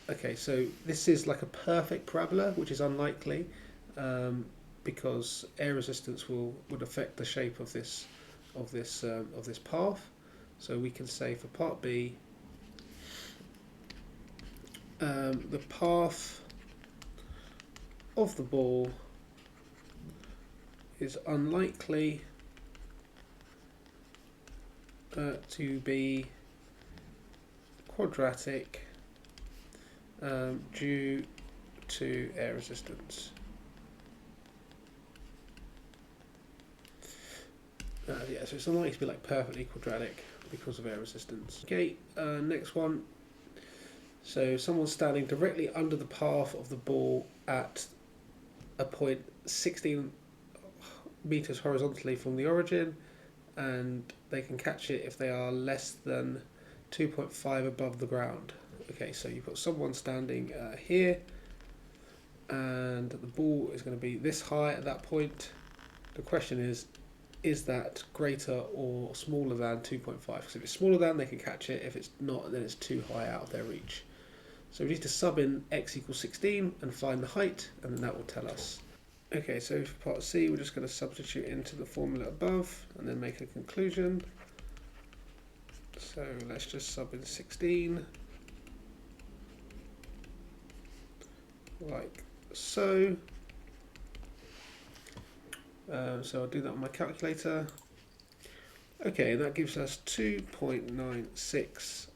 Okay, so this is like a perfect parabola, which is unlikely because air resistance would affect the shape of this path. So we can say for part B, the path of the ball is unlikely to be quadratic due to air resistance. Yeah, so it's unlikely to be like perfectly quadratic because of air resistance. Okay, next one. So someone's standing directly under the path of the ball at a point 16 meters horizontally from the origin, and they can catch it if they are less than 2.5 above the ground. Okay, so you've got someone standing here, and the ball is going to be this high at that point. The question is that greater or smaller than 2.5? Because if it's smaller than, they can catch it. If it's not, then it's too high out of their reach. So we need to sub in x equals 16 and find the height, and then that will tell us. Okay, so for part C, we're just going to substitute into the formula above and then make a conclusion. So let's just sub in 16, like so. So I'll do that on my calculator. Okay, and that gives us 2.96,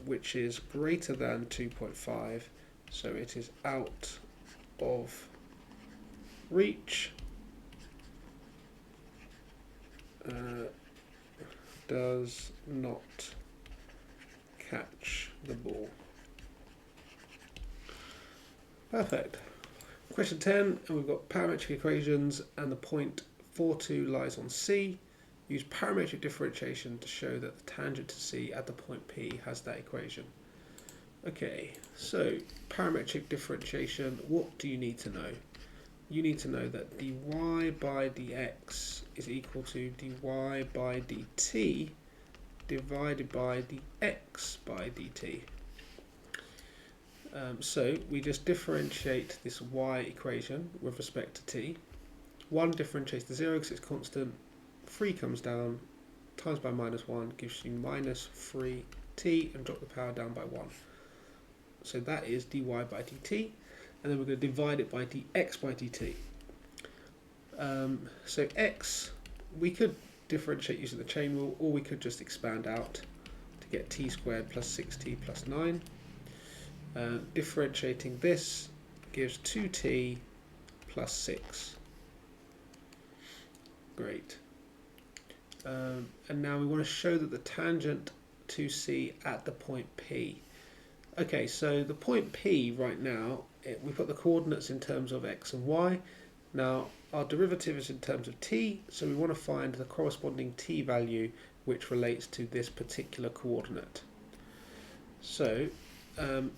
which is greater than 2.5, so it is out of reach. Does not catch the ball. Perfect. Question 10, and we've got parametric equations, and the point 42 lies on C. Use parametric differentiation to show that the tangent to C at the point P has that equation. Okay, so parametric differentiation, what do you need to know? You need to know that dy by dx is equal to dy by dt divided by dx by dt. So we just differentiate this y equation with respect to t. 1 differentiates to 0 because it's constant. 3 comes down, times by -1 gives you -3t, and drop the power down by 1. So that is dy by dt, and then we're going to divide it by dx by dt. So x, we could differentiate using the chain rule, or we could just expand out to get t squared plus 6t plus 9. Differentiating this gives 2t plus 6. Great. And now we want to show that the tangent to C at the point P. Okay, so the point P right now, we've got the coordinates in terms of x and y. Now our derivative is in terms of t, so we want to find the corresponding t value which relates to this particular coordinate. So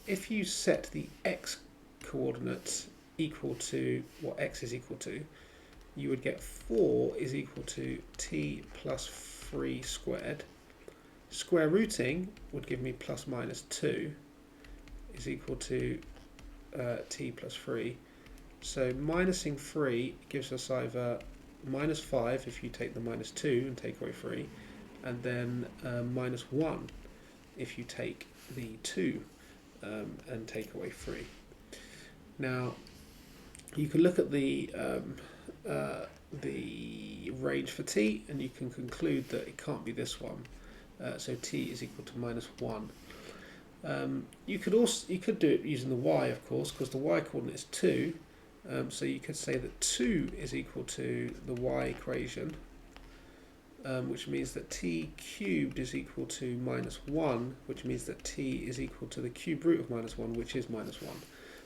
if you set the x coordinates equal to what x is equal to, you would get 4 is equal to t plus 3 squared. Square rooting would give me plus minus 2 is equal to t plus 3. So minusing 3 gives us either minus 5 if you take the minus 2 and take away 3, and then minus 1 if you take the 2 and take away 3. Now you can look at the range for t, and you can conclude that it can't be this one. So t is equal to minus 1. You could do it using the y, of course, because the y coordinate is 2. So you could say that 2 is equal to the y equation, which means that t cubed is equal to minus 1, which means that t is equal to the cube root of minus 1, which is minus 1.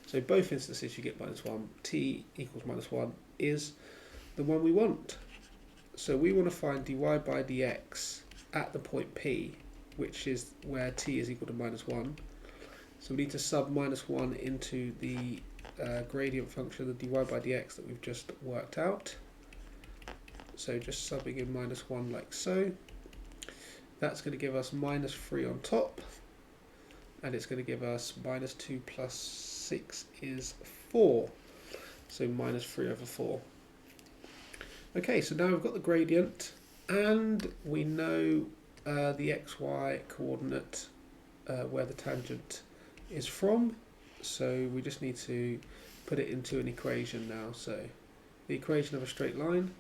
So both instances you get minus 1. T equals minus 1 is the one we want. So we want to find dy by dx at the point P, which is where t is equal to -1. So we need to sub -1 into the gradient function, the dy by dx that we've just worked out. So just subbing in -1 like so. That's going to give us -3 on top, and it's going to give us -2 plus 6 is 4. So -3/4. Okay, so now we've got the gradient, and we know the xy coordinate where the tangent is from. So we just need to put it into an equation now. So the equation of a straight line.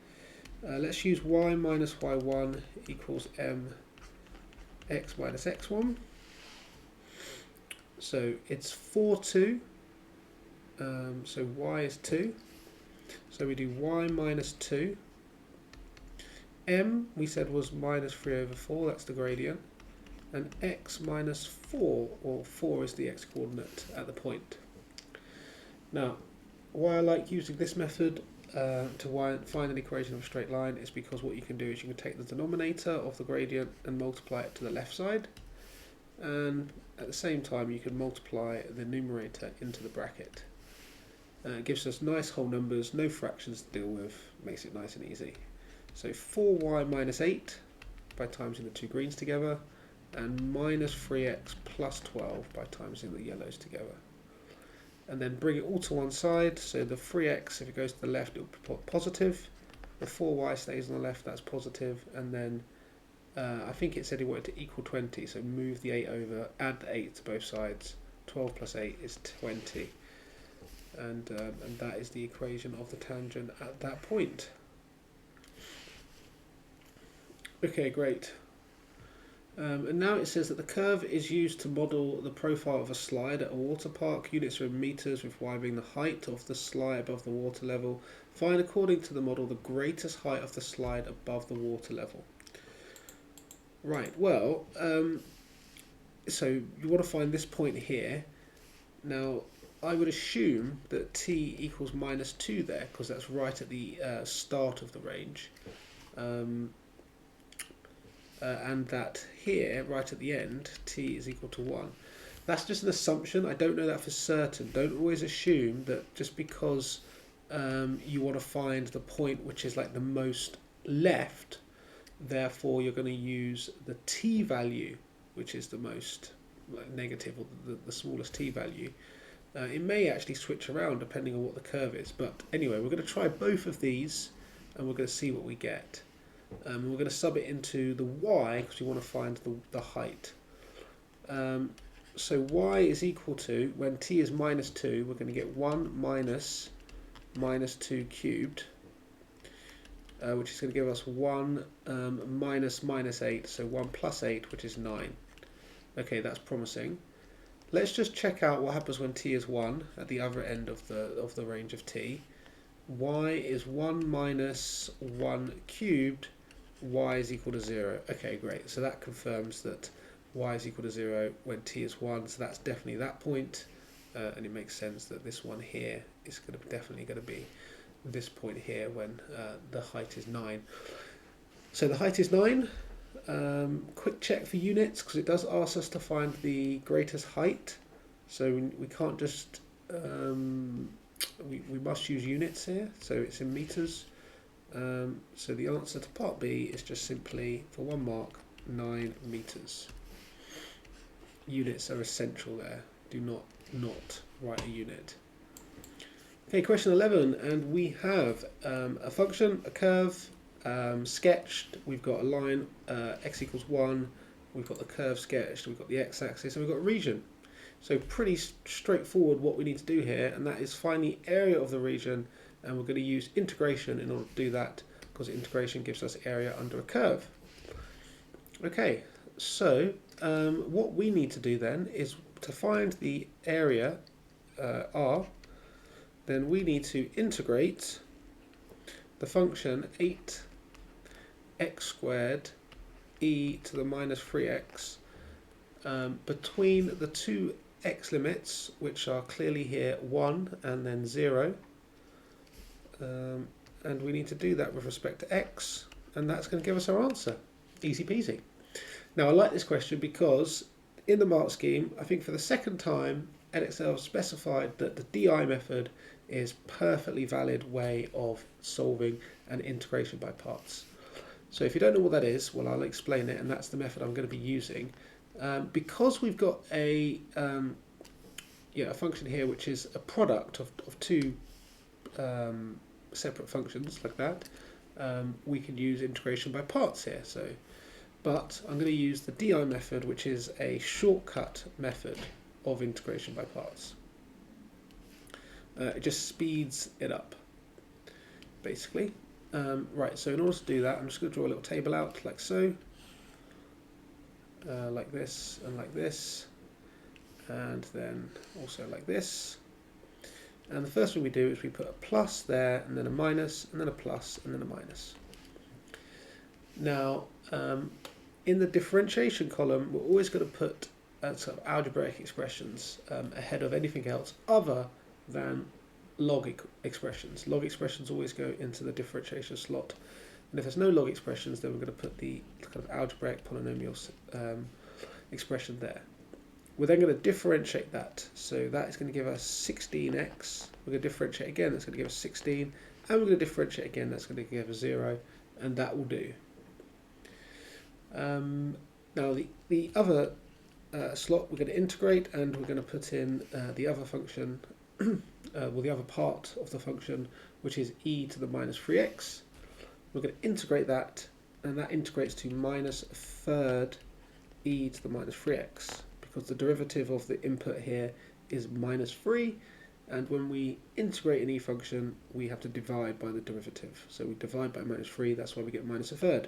Let's use y minus y1 equals mx minus x1. So it's 4, 2. So y is 2. So we do y minus 2. M we said was -3/4, that's the gradient. And x minus 4, or 4 is the x coordinate at the point. Now, why I like using this method to find an equation of a straight line is because what you can do is you can take the denominator of the gradient and multiply it to the left side, and at the same time you can multiply the numerator into the bracket. It gives us nice whole numbers, no fractions to deal with, makes it nice and easy. So 4y minus 8 by timesing the two greens together, and -3x plus 12 by timesing the yellows together. And then bring it all to one side, so the 3x, if it goes to the left, it will be positive. The 4y stays on the left, that's positive. And then I think it said it wanted to equal 20, so move the 8 over, add the 8 to both sides. 12 plus 8 is 20. And that is the equation of the tangent at that point. Okay, great. And now it says that the curve is used to model the profile of a slide at a water park. Units are in meters, with y being the height of the slide above the water level. Find, according to the model, the greatest height of the slide above the water level. Right, well, so you want to find this point here. Now, I would assume that t equals -2 there, because that's right at the start of the range. And that here, right at the end, t is equal to 1. That's just an assumption. I don't know that for certain. Don't always assume that just because you want to find the point which is like the most left, therefore you're going to use the t value, which is the most negative, or the smallest t value. It may actually switch around depending on what the curve is. But anyway, we're going to try both of these, and we're going to see what we get. We're going to sub it into the y because we want to find the height. So y is equal to, when t is -2, we're going to get 1 minus -2 cubed, which is going to give us 1 minus -8, so 1 plus 8, which is 9. Okay, that's promising. Let's just check out what happens when t is 1 at the other end of the range of t. Y is 1 minus 1 cubed, y is equal to 0. Okay, great. So that confirms that y is equal to 0 when t is 1. So that's definitely that point. And it makes sense that this one here is definitely going to be this point here when the height is 9. So the height is 9. Quick check for units, because it does ask us to find the greatest height. So we can't just... we must use units here, so it's in meters. So the answer to part B is just simply, for 1 mark, 9 meters. Units are essential there. Do not write a unit. Okay, question 11, and we have a function, a curve, sketched. We've got a line, x equals 1. We've got the curve sketched. We've got the x-axis, and we've got a region. So pretty straightforward what we need to do here, and that is find the area of the region, and we're going to use integration in order to do that, because integration gives us area under a curve. Okay, so what we need to do then is to find the area R, then we need to integrate the function 8x squared e to the -3x between the two x limits, which are clearly here 1 and then 0, and we need to do that with respect to x, and that's going to give us our answer. Easy peasy. Now I like this question because in the mark scheme, I think for the second time, EDEXCEL specified that the DI method is perfectly valid way of solving an integration by parts. So if you don't know what that is, well, I'll explain it, and that's the method I'm going to be using. Because we've got a function here which is a product of two separate functions like that, we can use integration by parts here. But I'm going to use the DI method, which is a shortcut method of integration by parts. It just speeds it up, basically. Right, so in order to do that, I'm just going to draw a little table out like so, like this, and then also like this. And the first thing we do is we put a plus there, and then a minus, and then a plus, and then a minus. Now, in the differentiation column, we're always going to put sort of algebraic expressions ahead of anything else other than log expressions. Log expressions always go into the differentiation slot. And if there's no log expressions, then we're going to put the kind of algebraic polynomial expression there. We're then going to differentiate that. So that is going to give us 16x. We're going to differentiate again, that's going to give us 16. And we're going to differentiate again, that's going to give us 0. And that will do. Now the other slot we're going to integrate, and we're going to put in the other function, well, the other part of the function, which is e to the minus 3x. We're going to integrate that, and that integrates to minus a third e to the minus 3x, because the derivative of the input here is minus 3, and when we integrate an e function, we have to divide by the derivative. So we divide by minus 3, that's why we get minus a third.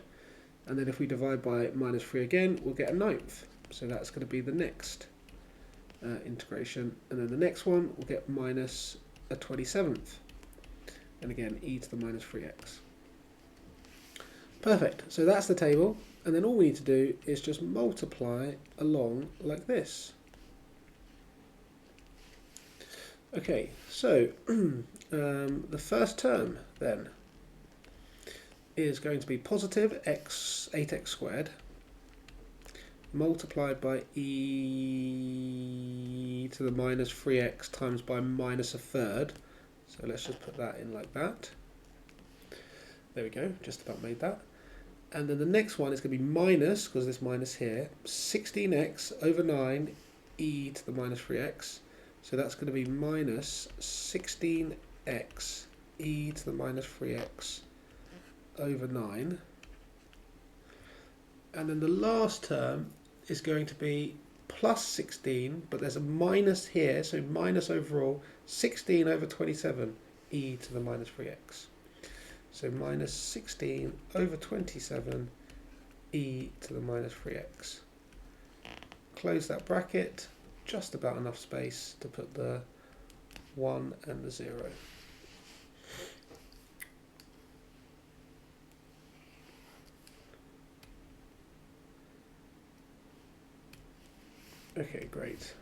And then if we divide by minus 3 again, we'll get a ninth. So that's going to be the next integration. And then the next one, we'll get minus a 27th. And again, e to the minus 3x. Perfect. So that's the table. And then all we need to do is just multiply along like this. Okay, so the first term then is going to be positive 8x squared multiplied by e to the minus 3x times by minus a third. So let's just put that in like that. There we go, just about made that. And then the next one is going to be minus, because there's minus here, 16x over 9 e to the minus 3x. So that's going to be minus 16x e to the minus 3x over 9. And then the last term is going to be plus 16, but there's a minus here, so minus overall 16 over 27 e to the minus 3x. So minus 16 over 27 e to the minus 3x. Close that bracket, just about enough space to put the 1 and the 0. Okay, great.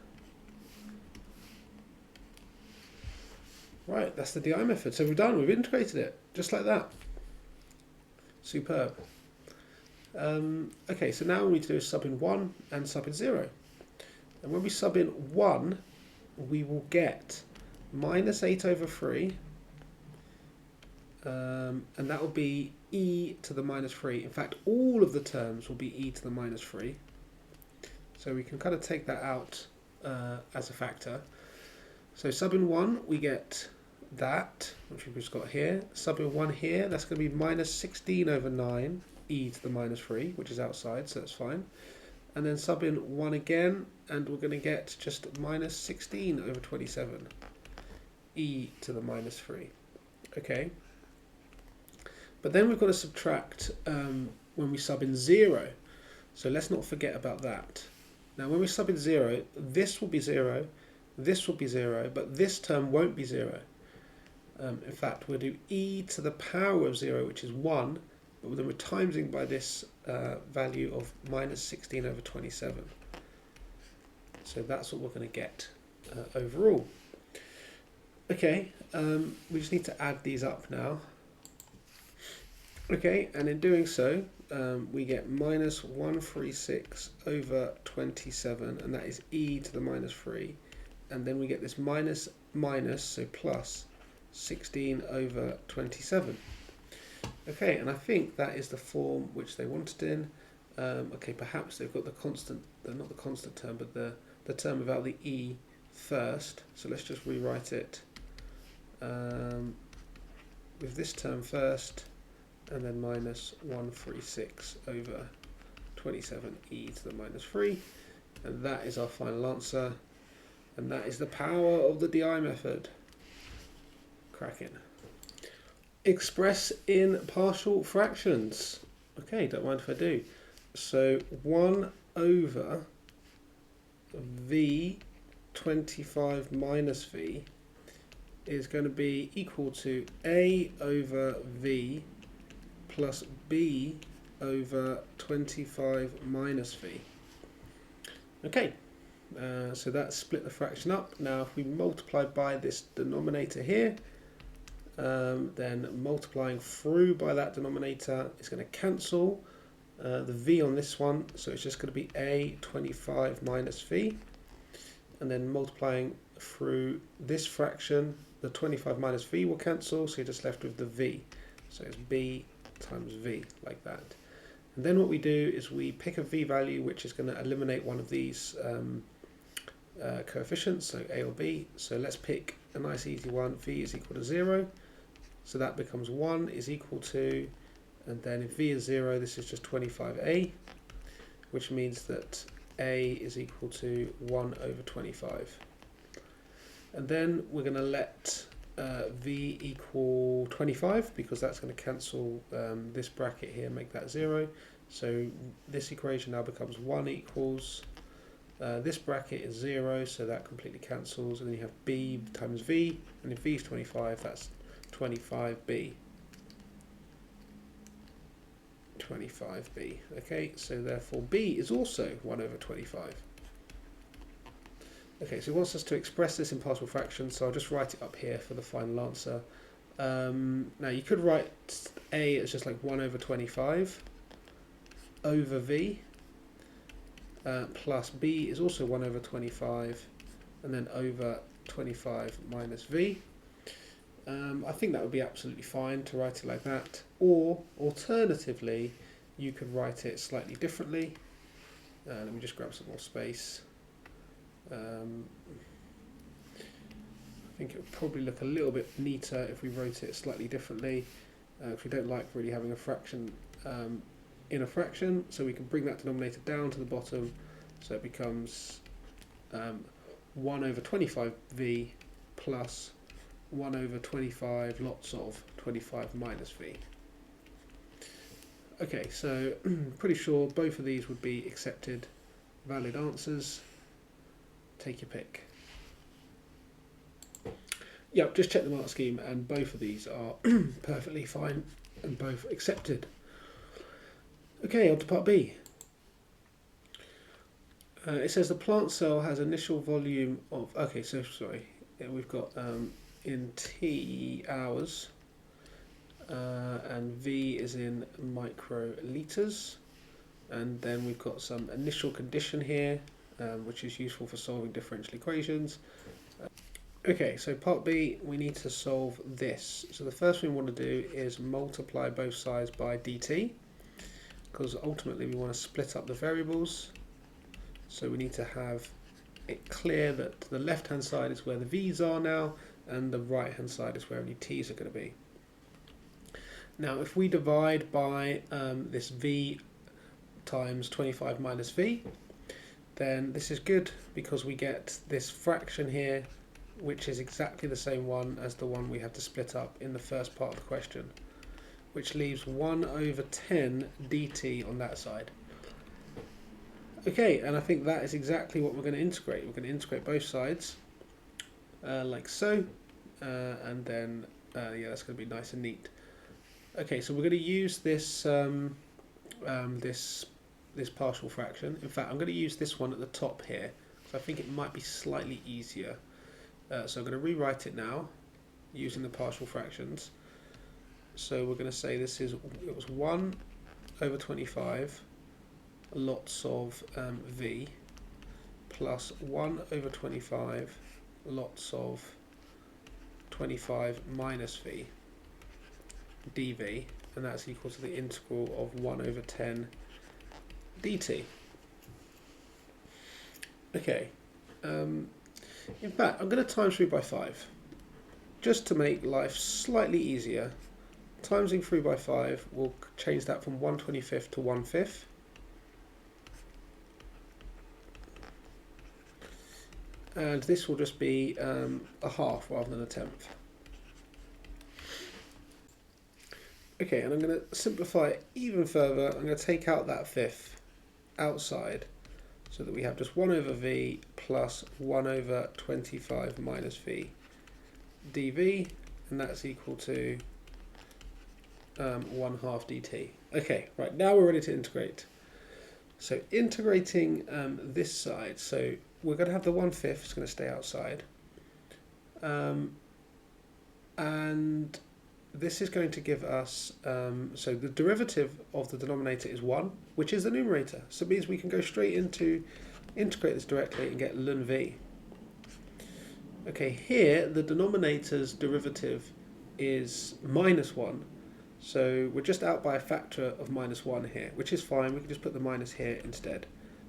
Right, that's the DI method. So we're done, we've integrated it, just like that. Superb. Okay, so now all we need to do is sub in 1 and sub in 0. And when we sub in 1, we will get minus 8 over 3. And that will be e to the minus 3. In fact, all of the terms will be e to the minus 3. So we can kind of take that out as a factor. So sub in 1, we get that, which we've just got here. Sub in 1 here, that's going to be minus 16 over 9 e to the minus 3, which is outside, so that's fine. And then sub in 1 again, and we're going to get just minus 16 over 27 e to the minus 3. Okay. But then we've got to subtract when we sub in 0. So let's not forget about that. Now when we sub in 0, this will be 0, this will be 0, but this term won't be 0. In fact, we'll do e to the power of 0, which is 1, but then we're timesing by this value of minus 16 over 27. So that's what we're going to get overall. Okay, we just need to add these up now. Okay, and in doing so, we get minus 136 over 27, and that is e to the minus 3. And then we get this minus, so plus 16 over 27. Okay, and I think that is the form which they wanted in. Okay, perhaps they've got the constant, not the constant term, but the term without the e first. So let's just rewrite it with this term first, and then minus 136 over 27 e to the minus 3. And that is our final answer. And that is the power of the DI method. Cracking. Express in partial fractions. Okay, don't mind if I do. So 1 over v 25 minus v is going to be equal to a over v plus b over 25 minus v. Okay, so that's split the fraction up. Now if we multiply by this denominator here, then multiplying through by that denominator is going to cancel the v on this one, so it's just going to be a 25 minus v, and then multiplying through this fraction, the 25 minus v will cancel, so you're just left with the v, so it's b times v, like that. And then what we do is we pick a v value which is going to eliminate one of these coefficients, so a or b. So let's pick a nice easy one. V is equal to 0, so that becomes 1 is equal to, and then if v is 0, this is just 25a, which means that a is equal to 1 over 25. And then we're going to let v equal 25, because that's going to cancel this bracket here and make that 0. So this equation now becomes 1 equals, this bracket is 0, so that completely cancels, and then you have b times v, and if v is 25, that's 25b. 25b. Okay, so therefore b is also 1 over 25. Okay, so it wants us to express this in partial fractions, so I'll just write it up here for the final answer. Now you could write a as just like 1 over 25 over v, plus b is also 1 over 25, and then over 25 minus v. I think that would be absolutely fine to write it like that, or alternatively you could write it slightly differently. Let me just grab some more space. I think it would probably look a little bit neater if we wrote it slightly differently, if we don't like really having a fraction in a fraction, so we can bring that denominator down to the bottom, so it becomes 1 over 25v plus 1 over 25 lots of 25 minus v. Okay, so pretty sure both of these would be accepted valid answers. Take your pick. Yep, just check the mark scheme, and both of these are perfectly fine and both accepted. Okay, on to part B. It says the plant cell has initial volume of, okay, so sorry, we've got in T hours, and V is in microliters, and then we've got some initial condition here, which is useful for solving differential equations. Okay, so part B, we need to solve this. So the first thing we want to do is multiply both sides by dt, because ultimately we want to split up the variables. So we need to have it clear that the left hand side is where the v's are now, and the right hand side is where any t's are going to be. Now if we divide by this v times 25 minus v, then this is good because we get this fraction here which is exactly the same one as the one we had to split up in the first part of the question, which leaves 1 over 10 dt on that side. Okay, and I think that is exactly what we're going to integrate. We're going to integrate both sides like so, and then yeah, that's going to be nice and neat. Okay, so we're going to use this this partial fraction. In fact, I'm going to use this one at the top here, so I think it might be slightly easier. So I'm going to rewrite it now using the partial fractions. So we're going to say this is, it was 1 over 25 lots of v plus 1 over 25 lots of 25 minus v dv, and that's equal to the integral of 1 over 10 dt. Okay, in fact I'm going to times through by 5 just to make life slightly easier. Timesing through by 5 will change that from 1/25 to 1/5. And this will just be a half rather than a tenth. Okay, and I'm going to simplify it even further. I'm going to take out that fifth outside so that we have just 1 over v plus 1 over 25 minus v dv, and that's equal to 1/2 dt. Okay, right, now we're ready to integrate. So integrating this side, so we're going to have the 1/5, it's going to stay outside. And this is going to give us, so the derivative of the denominator is 1, which is the numerator. So it means we can go straight into integrate this directly and get ln v. Okay, here the denominator's derivative is -1. So we're just out by a factor of -1 here, which is fine. We can just put the minus here instead.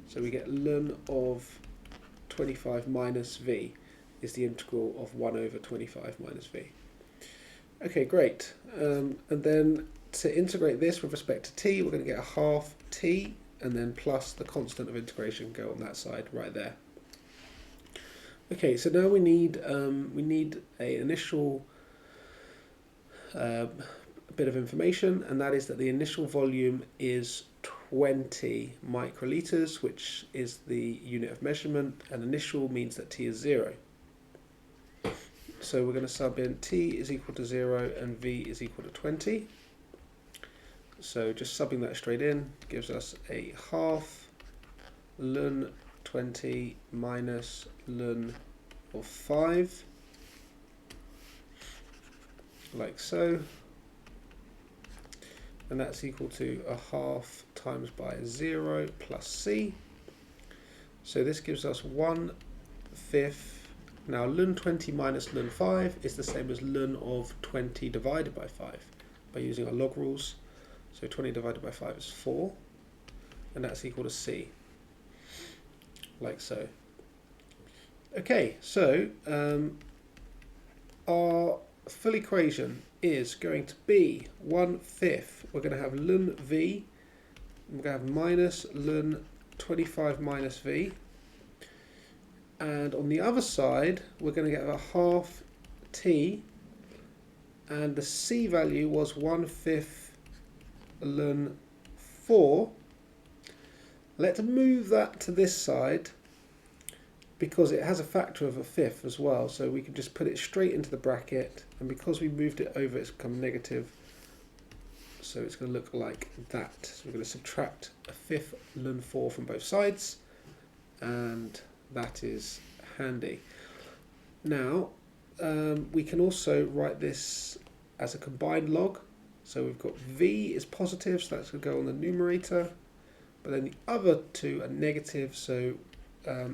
So we get ln of 25 minus v is the integral of 1 over 25 minus v. Okay, great. And then to integrate this with respect to t, we're going to get a half t, and then plus the constant of integration go on that side right there. Okay, so now we need an initial bit of information, and that is that the initial volume is 20 microliters, which is the unit of measurement, and initial means that t is 0. So we're going to sub in t is equal to 0 and v is equal to 20. So just subbing that straight in gives us a half ln 20 minus ln of 5, like so. And that's equal to a half times by 0 plus c. So this gives us 1/5. Now ln 20 minus ln 5 is the same as ln of 20 divided by 5 by using our log rules. So 20 divided by 5 is 4, and that's equal to c, like so. Okay, so our full equation is going to be 1/5. We're going to have ln v, we're going to have minus ln 25 minus v, and on the other side we're going to get a half t, and the c value was 1/5 ln 4. Let's move that to this side because it has a factor of a fifth as well, so we can just put it straight into the bracket, and because we moved it over it's become negative, so it's going to look like that. So we're going to subtract a fifth ln 4 from both sides, and that is handy. Now we can also write this as a combined log, so we've got v is positive, so that's going to go on the numerator, but then the other two are negative, so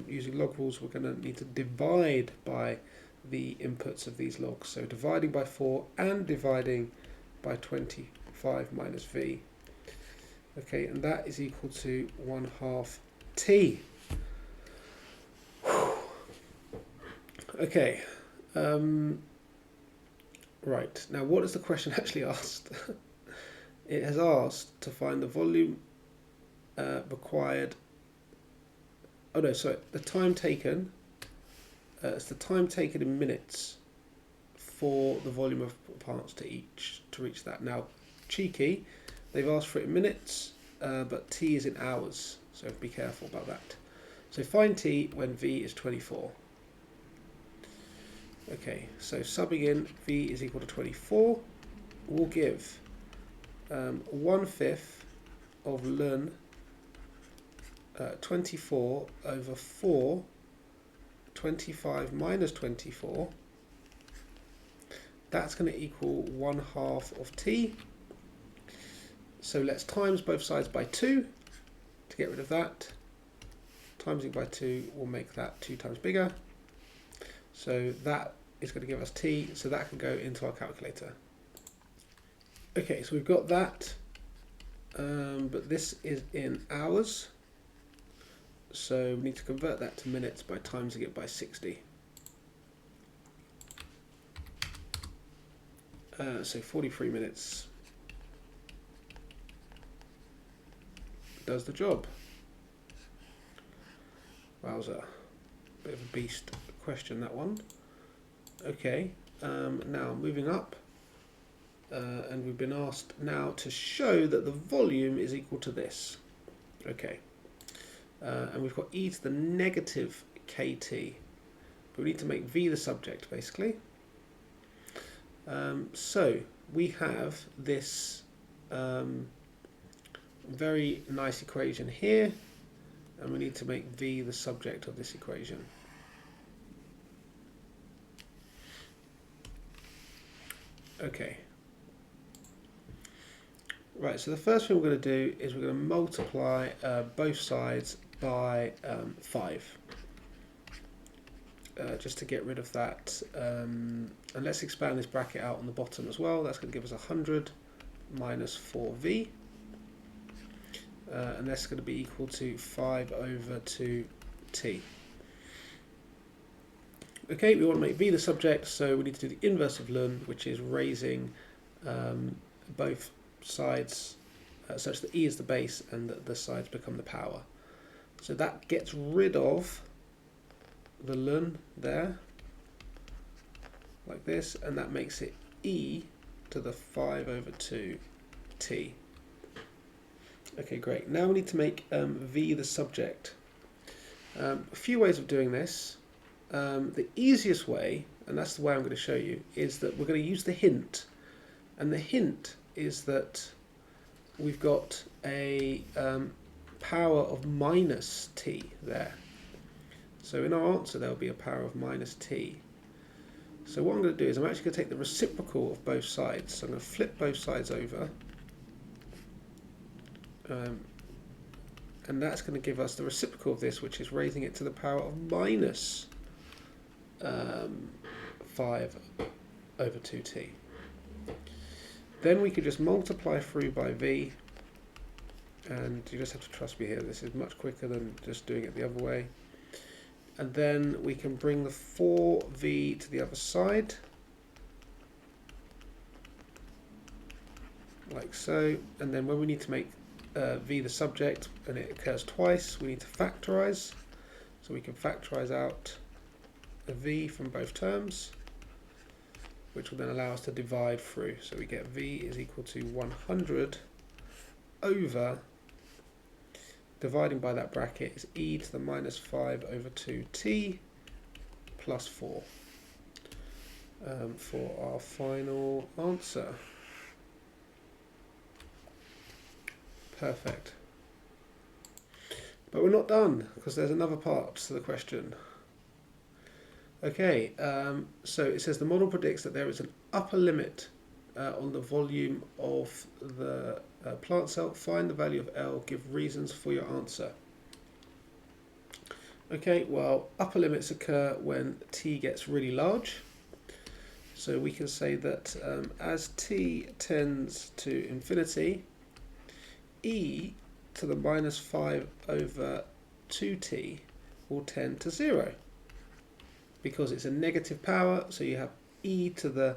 using log rules we're going to need to divide by the inputs of these logs, so dividing by 4 and dividing by 25 minus v. Okay, and that is equal to 1/2 t. Okay, right, now what has the question actually asked? It has asked to find the volume required. Oh no, sorry, the time taken, it's the time taken in minutes for the volume of parts to reach that. Now, cheeky, they've asked for it in minutes, but t is in hours, so be careful about that. So find t when v is 24. Okay, so subbing in v is equal to 24 will give 1/5 of ln 24 over 4, 25 minus 24, that's going to equal 1/2 of t. So let's times both sides by 2 to get rid of that. Timesing by 2 will make that 2 times bigger. So that is going to give us t, so that can go into our calculator. Okay, so we've got that, but this is in hours. So we need to convert that to minutes by timesing it by 60. So 43 minutes does the job. Wowza, bit of a beast question, that one. Okay, now moving up, and we've been asked now to show that the volume is equal to this. Okay, and we've got e to the negative kt, but we need to make v the subject basically. So we have this very nice equation here, and we need to make v the subject of this equation. Okay. Right, so the first thing we're going to do is we're going to multiply both sides by 5. Just to get rid of that. And let's expand this bracket out on the bottom as well. That's going to give us 100 minus 4v. And that's going to be equal to 5 over 2t. Okay, we want to make v the subject, so we need to do the inverse of ln, which is raising both sides such that e is the base and that the sides become the power. So that gets rid of the ln there, like this, and that makes it e to the 5 over 2t. Okay, great. Now we need to make v the subject. A few ways of doing this. The easiest way, and that's the way I'm going to show you, is that we're going to use the hint. And the hint is that we've got a power of minus t there. So in our answer there will be a power of minus t. So what I'm going to do is I'm actually going to take the reciprocal of both sides. So I'm going to flip both sides over. And that's going to give us the reciprocal of this, which is raising it to the power of minus 5 over 2t. Then we could just multiply through by v, and you just have to trust me here, this is much quicker than just doing it the other way. And then we can bring the 4v to the other side, like so, and then when we need to make v the subject and it occurs twice, we need to factorize. So we can factorize out a v from both terms, which will then allow us to divide through. So we get v is equal to 100 over, dividing by that bracket is e to the minus 5 over 2t plus 4 for our final answer. Perfect. But we're not done, because there's another part to the question. Okay, so it says the model predicts that there is an upper limit on the volume of the plant cell. Find the value of L, give reasons for your answer. Okay, well, upper limits occur when t gets really large. So we can say that as t tends to infinity, e to the minus 5 over 2t will tend to 0. Because it's a negative power, so you have e to the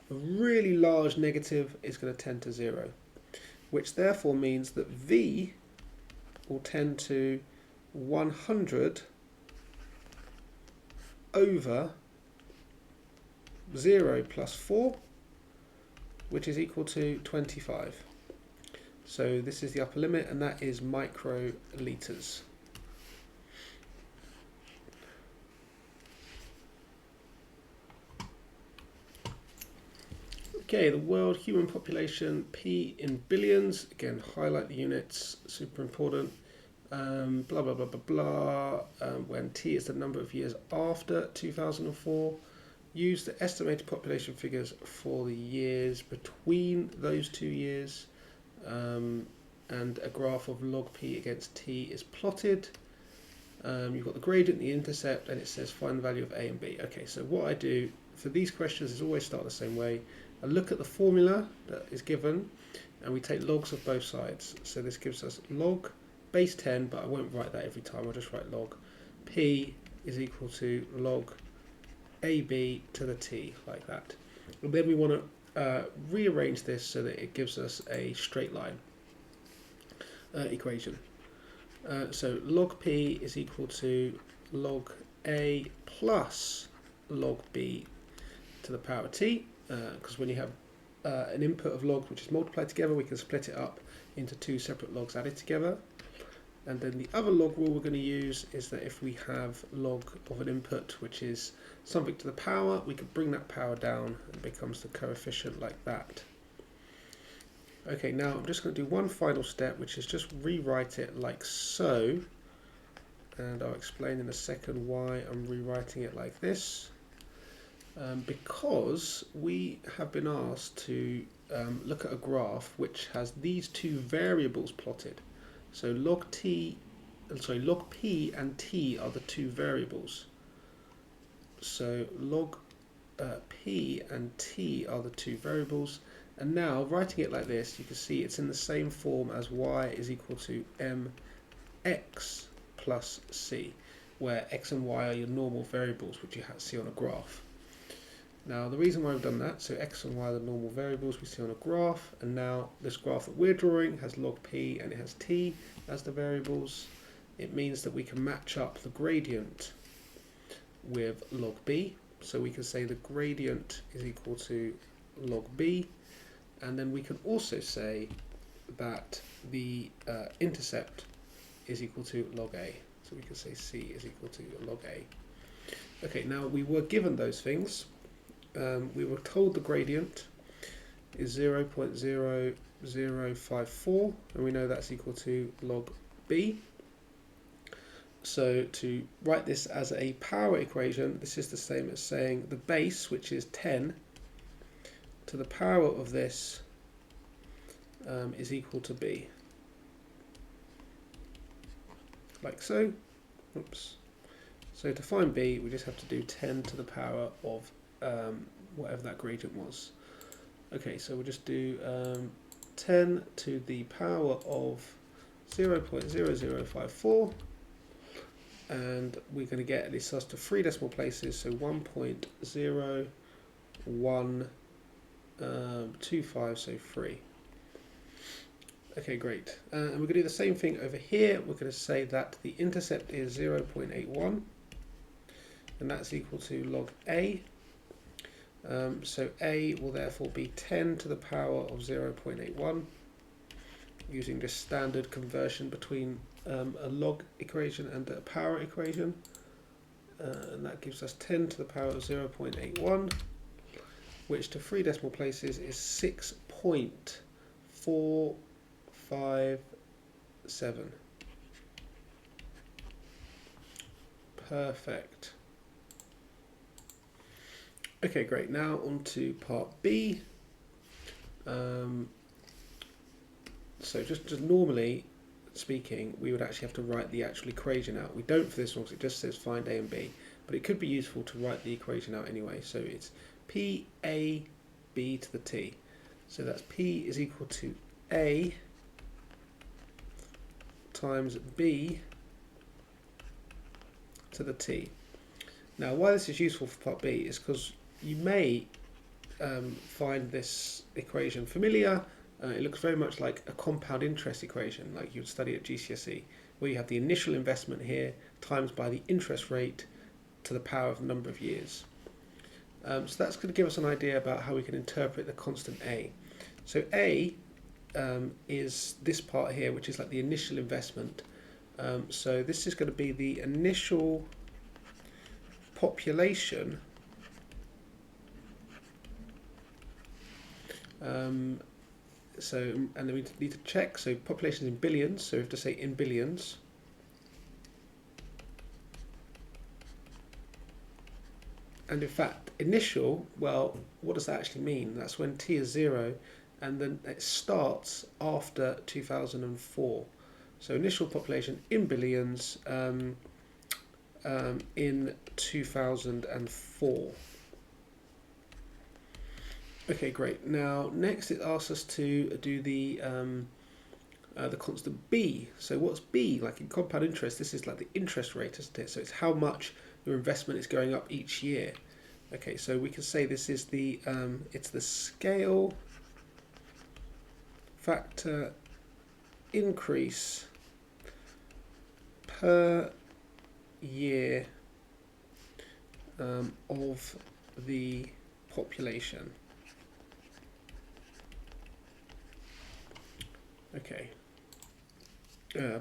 really large negative is going to tend to 0, which therefore means that v will tend to 100 over 0 plus 4, which is equal to 25. So this is the upper limit, and that is microliters. Okay, the world human population, P in billions. Again, highlight the units, super important. Blah, blah, blah, blah, blah. When T is the number of years after 2004. use the estimated population figures for the years between those 2 years, and a graph of log p against t is plotted. You've got the gradient, the intercept, and it says find the value of a and b. Okay, so what I do for these questions is always start the same way. I look at the formula that is given, and we take logs of both sides. So this gives us log base 10, but I won't write that every time. I'll just write log p is equal to log ab to the t, like that. And then we want to rearrange this so that it gives us a straight line equation. So log p is equal to log a plus log b to the power t, because when you have an input of logs which is multiplied together, we can split it up into 2 separate logs added together. And then the other log rule we're going to use is that if we have log of an input which is something to the power, we can bring that power down and it becomes the coefficient like that. Okay, now I'm just going to do one final step, which is just rewrite it like so, and I'll explain in a second why I'm rewriting it like this. Because we have been asked to look at a graph which has these 2 variables plotted. So log p and t are the 2 variables. So log p and t are the 2 variables. And now, writing it like this, you can see it's in the same form as y is equal to mx plus c, where x and y are your normal variables which you see on a graph. Now, the reason why we've done that, so x and y are the normal variables we see on a graph, and now this graph that we're drawing has log p and it has t as the variables. It means that we can match up the gradient with log b, so we can say the gradient is equal to log b. And then we can also say that the intercept is equal to log a. So we can say c is equal to log a. Okay, now we were given those things. We were told the gradient is 0.0054, and we know that's equal to log b. So to write this as a power equation, this is the same as saying the base, which is 10, to the power of this is equal to b, like so. Oops. So to find b, we just have to do 10 to the power of whatever that gradient was. Okay, so we'll just do 10 to the power of 0.0054, and we're going to get this us to 3 decimal places, so 1.0125, so 3. Okay, great. And we're going to do the same thing over here. We're going to say that the intercept is 0.81, and that's equal to log a. So a will therefore be 10 to the power of 0.81, using this standard conversion between a log equation and a power equation. And that gives us 10 to the power of 0.81, which to 3 decimal places is 6.457. Perfect. Okay, great. Now on to part B. So just normally speaking, we would actually have to write the actual equation out. We don't for this one because it just says find A and B, but it could be useful to write the equation out anyway. So it's P A B to the T. So that's P is equal to A times B to the T. Now, why this is useful for part B is because you may find this equation familiar. It looks very much like a compound interest equation, like you'd study at GCSE, where you have the initial investment here times by the interest rate to the power of the number of years. So that's going to give us an idea about how we can interpret the constant A. So A is this part here, which is like the initial investment. So this is going to be the initial population and then we need to check, so population is in billions, so we have to say in billions. And in fact, initial, well, what does that actually mean? That's when t is 0, and then it starts after 2004. So initial population in billions in 2004. Okay, great. Now, next it asks us to do the constant b. So what's b? Like in compound interest, this is like the interest rate, isn't it? So it's how much your investment is going up each year. Okay, so we can say this is the it's the scale factor increase per year of the population. Okay,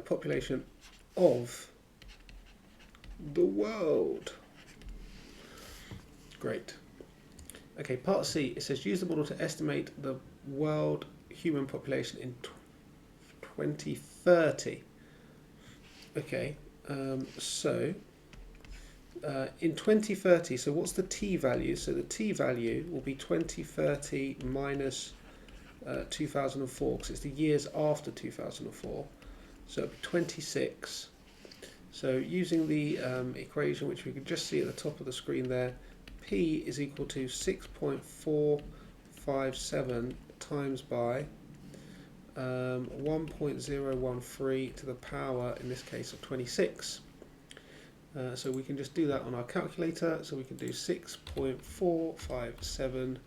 population of the world. Great. Okay, part C, it says use the model to estimate the world human population in 2030. Okay, so in 2030, so what's the t value? So the t value will be 2030 minus 2004, because it's the years after 2004. So it'll be 26. So using the equation, which we can just see at the top of the screen there, P is equal to 6.457 times by 1.013 to the power, in this case, of 26. So we can just do that on our calculator. So we can do 6.457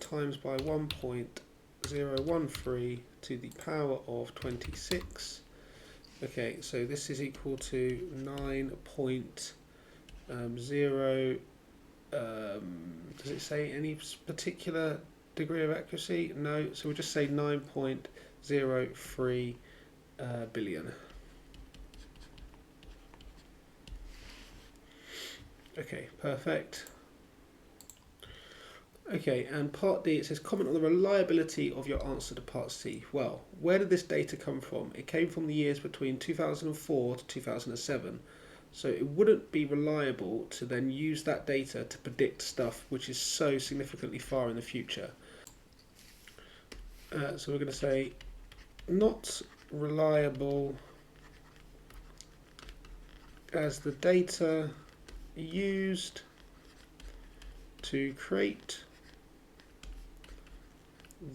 times by 1.013 to the power of 26. Okay, so this is equal to 9.0. Does it say any particular degree of accuracy? No, so we'll just say 9.03 billion. Okay, perfect. Okay, and part D, it says comment on the reliability of your answer to part C. Well, where did this data come from? It came from the years between 2004 to 2007. So it wouldn't be reliable to then use that data to predict stuff which is so significantly far in the future. So we're going to say not reliable as the data used to create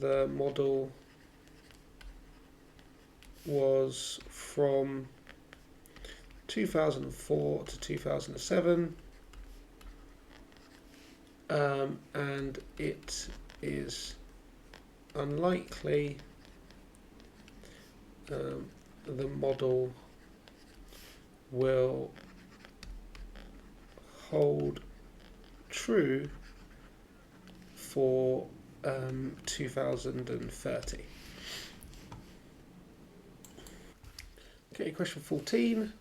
the model was from 2004 to 2007, and it is unlikely the model will hold true for 2030. Okay, question 14.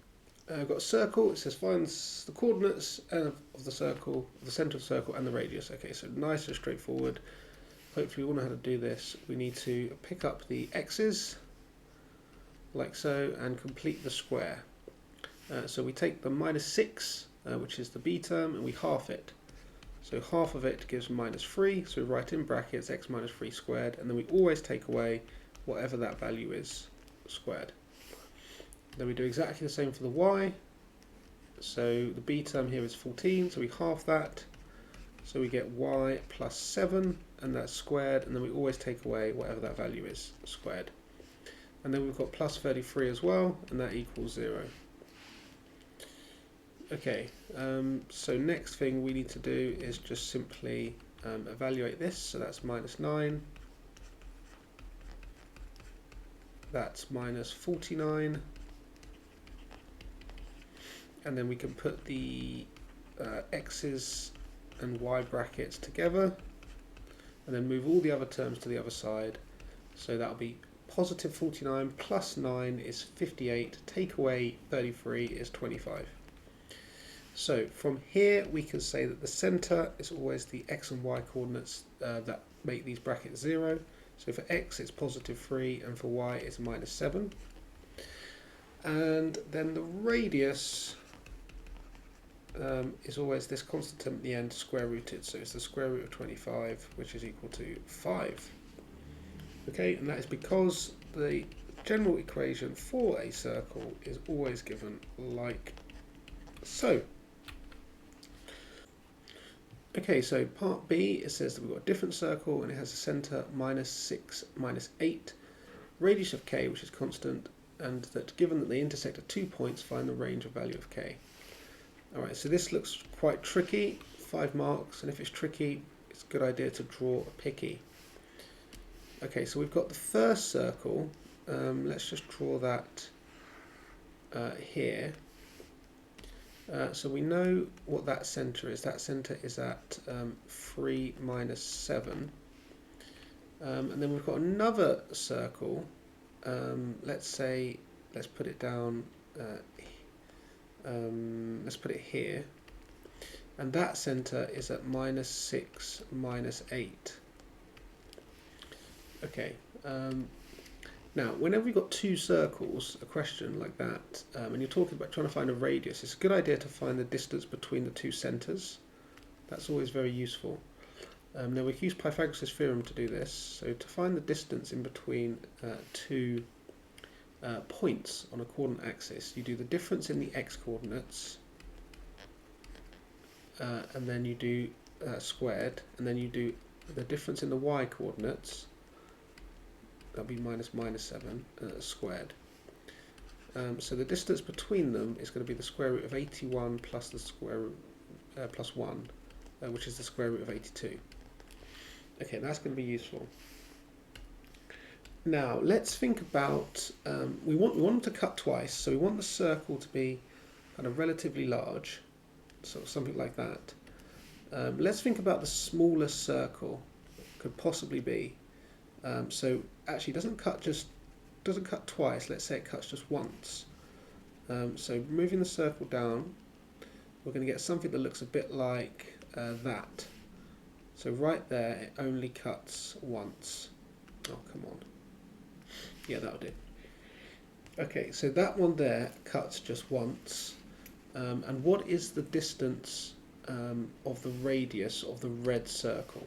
I've got a circle. It says find the coordinates of the circle, the centre of the circle, and the radius. Okay, so nice and straightforward. Hopefully we all know how to do this. We need to pick up the x's, like so, and complete the square. So we take the -6, which is the b term, and we half it. So half of it gives -3, so we write in brackets x minus 3 squared, and then we always take away whatever that value is squared. Then we do exactly the same for the y. So the b term here is 14, so we half that. So we get y plus 7, and that's squared, and then we always take away whatever that value is squared. And then we've got plus 33 as well, and that equals 0. Okay, so next thing we need to do is just simply evaluate this. So that's -9. That's -49. And then we can put the x's and y brackets together, and then move all the other terms to the other side. So that'll be positive 49 plus 9 is 58, take away 33 is 25. So from here we can say that the centre is always the x and y coordinates that make these brackets 0. So for x it's positive 3, and for y it's -7. And then the radius is always this constant term at the end square rooted. So it's the square root of 25, which is equal to 5. Okay, and that is because the general equation for a circle is always given like so. Okay, so part B, it says that we've got a different circle and it has a centre -6, -8, radius of k, which is constant, and that given that they intersect at 2 points, find the range of value of k. Alright, so this looks quite tricky, 5 marks, and if it's tricky, it's a good idea to draw a picky. Okay, so we've got the first circle. Let's just draw that here. So we know what that centre is. That centre is at 3 - 7. And then we've got another circle. Let's put it down. Let's put it here. And that centre is at -6 - 8. Okay. Now, whenever you've got two circles, a question like that, and you're talking about trying to find a radius, it's a good idea to find the distance between the two centres. That's always very useful. Now we can use Pythagoras' theorem to do this. So to find the distance in between two points on a coordinate axis, you do the difference in the x-coordinates, and then you do squared, and then you do the difference in the y-coordinates. That'll be -7 squared. So the distance between them is going to be the square root of 81 plus the square root plus 1, which is the square root of 82. Okay, that's going to be useful. Now let's think about we want them to cut twice, so we want the circle to be kind of relatively large, so something like that. Let's think about the smallest circle could possibly be. So actually, doesn't cut twice. Let's say it cuts just once. So moving the circle down, we're going to get something that looks a bit like that. So right there, it only cuts once. Oh, come on. Yeah, that'll do. Okay, so that one there cuts just once. And what is the distance of the radius of the red circle?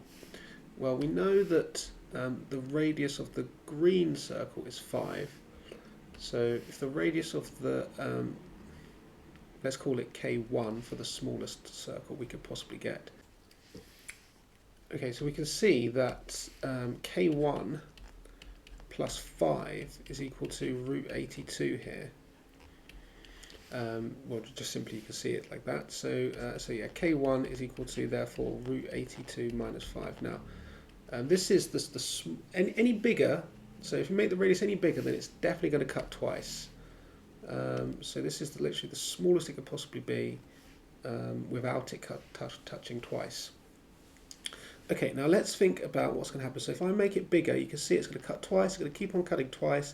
Well, we know that the radius of the green circle is 5. So if the radius of the, let's call it K1 for the smallest circle we could possibly get. Okay, so we can see that K1 plus 5 is equal to root 82 here. Well, just simply you can see it like that. So, yeah, K1 is equal to, therefore, root 82 minus 5. Now, this is any bigger, so if you make the radius any bigger, then it's definitely going to cut twice. So this is literally the smallest it could possibly be without it touching twice. Okay, now let's think about what's going to happen. So if I make it bigger, you can see it's going to cut twice, it's going to keep on cutting twice,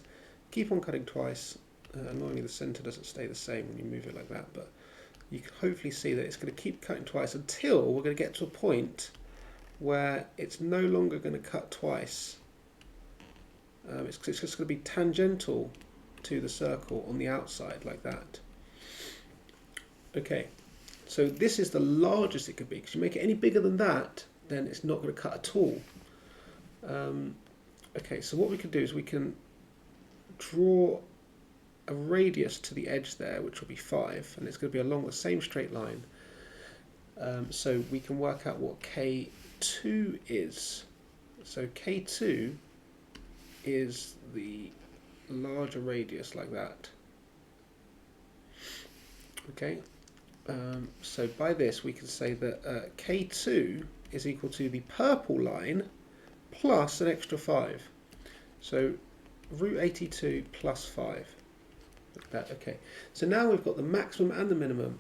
keep on cutting twice. Annoyingly, the centre doesn't stay the same when you move it like that, but you can hopefully see that it's going to keep cutting twice until we're going to get to a point where it's no longer going to cut twice. It's just going to be tangential to the circle on the outside like that. Okay, so this is the largest it could be, because you make it any bigger than that, then it's not going to cut at all. Okay, so what we can do is we can draw a radius to the edge there, which will be 5, and it's going to be along the same straight line. So we can work out what K2 is. So K2 is the larger radius like that. Okay, so by this we can say that K2 is equal to the purple line plus an extra 5. So root 82 plus 5. Like that. Okay, so now we've got the maximum and the minimum,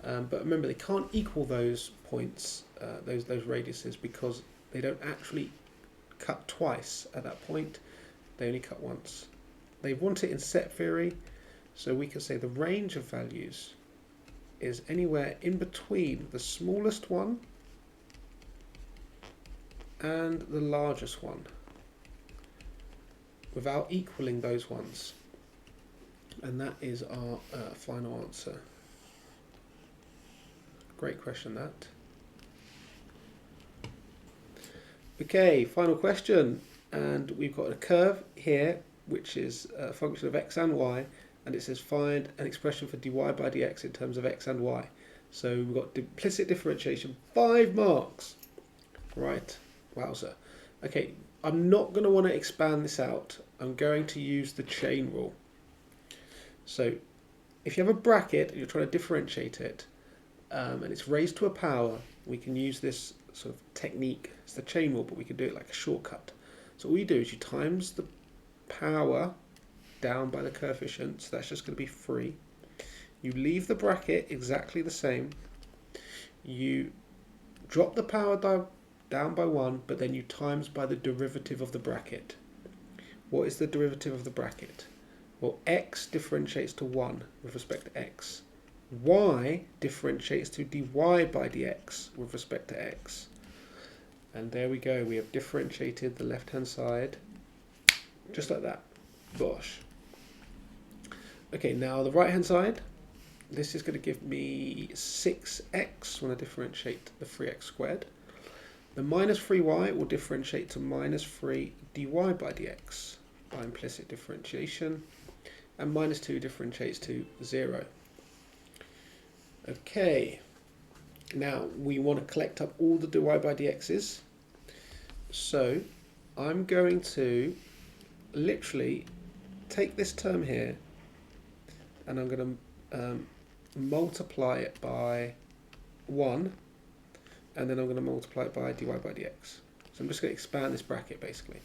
but remember they can't equal those points, those radiuses, because they don't actually cut twice at that point. They only cut once. They want it in set theory, so we can say the range of values is anywhere in between the smallest one and the largest one, without equaling those ones. And that is our final answer. Great question, that. Okay, final question. And we've got a curve here, which is a function of x and y. And it says find an expression for dy by dx in terms of x and y. So we've got implicit differentiation, 5 marks. Right, wowzer. Okay, I'm not going to want to expand this out. I'm going to use the chain rule. So if you have a bracket and you're trying to differentiate it, and it's raised to a power, we can use this sort of technique. It's the chain rule, but we can do it like a shortcut. So all you do is you times the power down by the coefficient, so that's just going to be 3. You leave the bracket exactly the same. You drop the power down by 1, but then you times by the derivative of the bracket. What is the derivative of the bracket? Well, x differentiates to 1 with respect to x. Y differentiates to dy by dx with respect to x. And there we go, we have differentiated the left-hand side, just like that. Bosh. Okay, now the right-hand side, this is going to give me 6x when I differentiate the 3x squared. The minus 3y will differentiate to minus 3 dy by dx by implicit differentiation. And minus 2 differentiates to 0. Okay, now we want to collect up all the dy by dx's. So I'm going to literally take this term here and I'm going to multiply it by 1, and then I'm going to multiply it by dy by dx. So I'm just going to expand this bracket basically.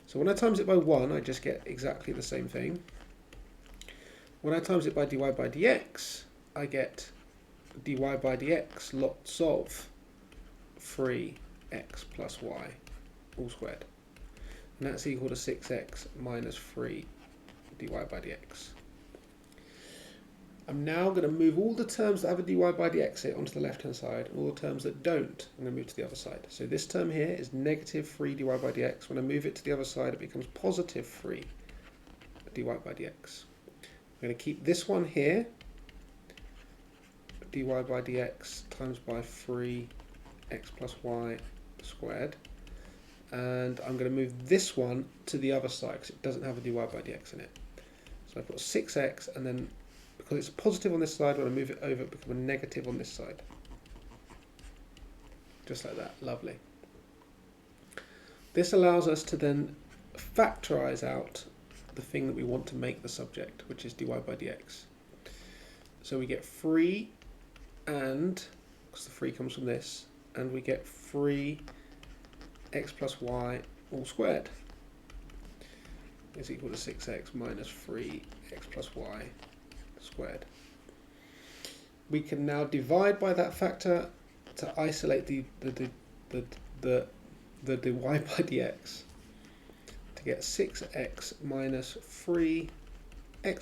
So when I times it by 1, I just get exactly the same thing. When I times it by dy by dx, I get dy by dx lots of 3x plus y all squared. And that's equal to 6x minus 3 dy by dx. I'm now going to move all the terms that have a dy by dx onto the left-hand side, and all the terms that don't, I'm going to move to the other side. So this term here is negative 3 dy by dx. When I move it to the other side, it becomes positive 3 dy by dx. I'm going to keep this one here, dy by dx times by 3x plus y squared. And I'm going to move this one to the other side because it doesn't have a dy by dx in it. So I put 6x, and then because it's positive on this side, when I move it over, it becomes a negative on this side. Just like that. Lovely. This allows us to then factorize out the thing that we want to make the subject, which is dy by dx. So we get 3, and because the 3 comes from this, and we get 3x plus y all squared is equal to 6x minus 3x plus y squared. We can now divide by that factor to isolate the dy by dx to get 6x minus 3x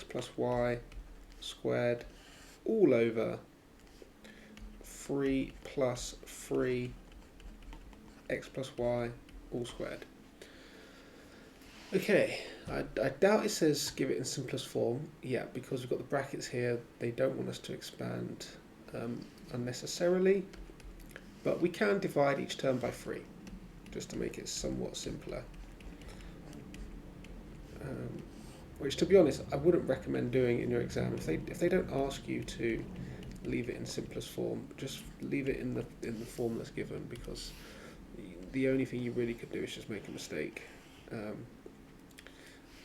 plus y squared all over 3 plus 3 x plus y all squared. Okay, I doubt it says give it in simplest form. Yeah, because we've got the brackets here, they don't want us to expand unnecessarily. But we can divide each term by 3, just to make it somewhat simpler. Which, to be honest, I wouldn't recommend doing in your exam. If they don't ask you to leave it in simplest form, just leave it in the form that's given, because the only thing you really could do is just make a mistake.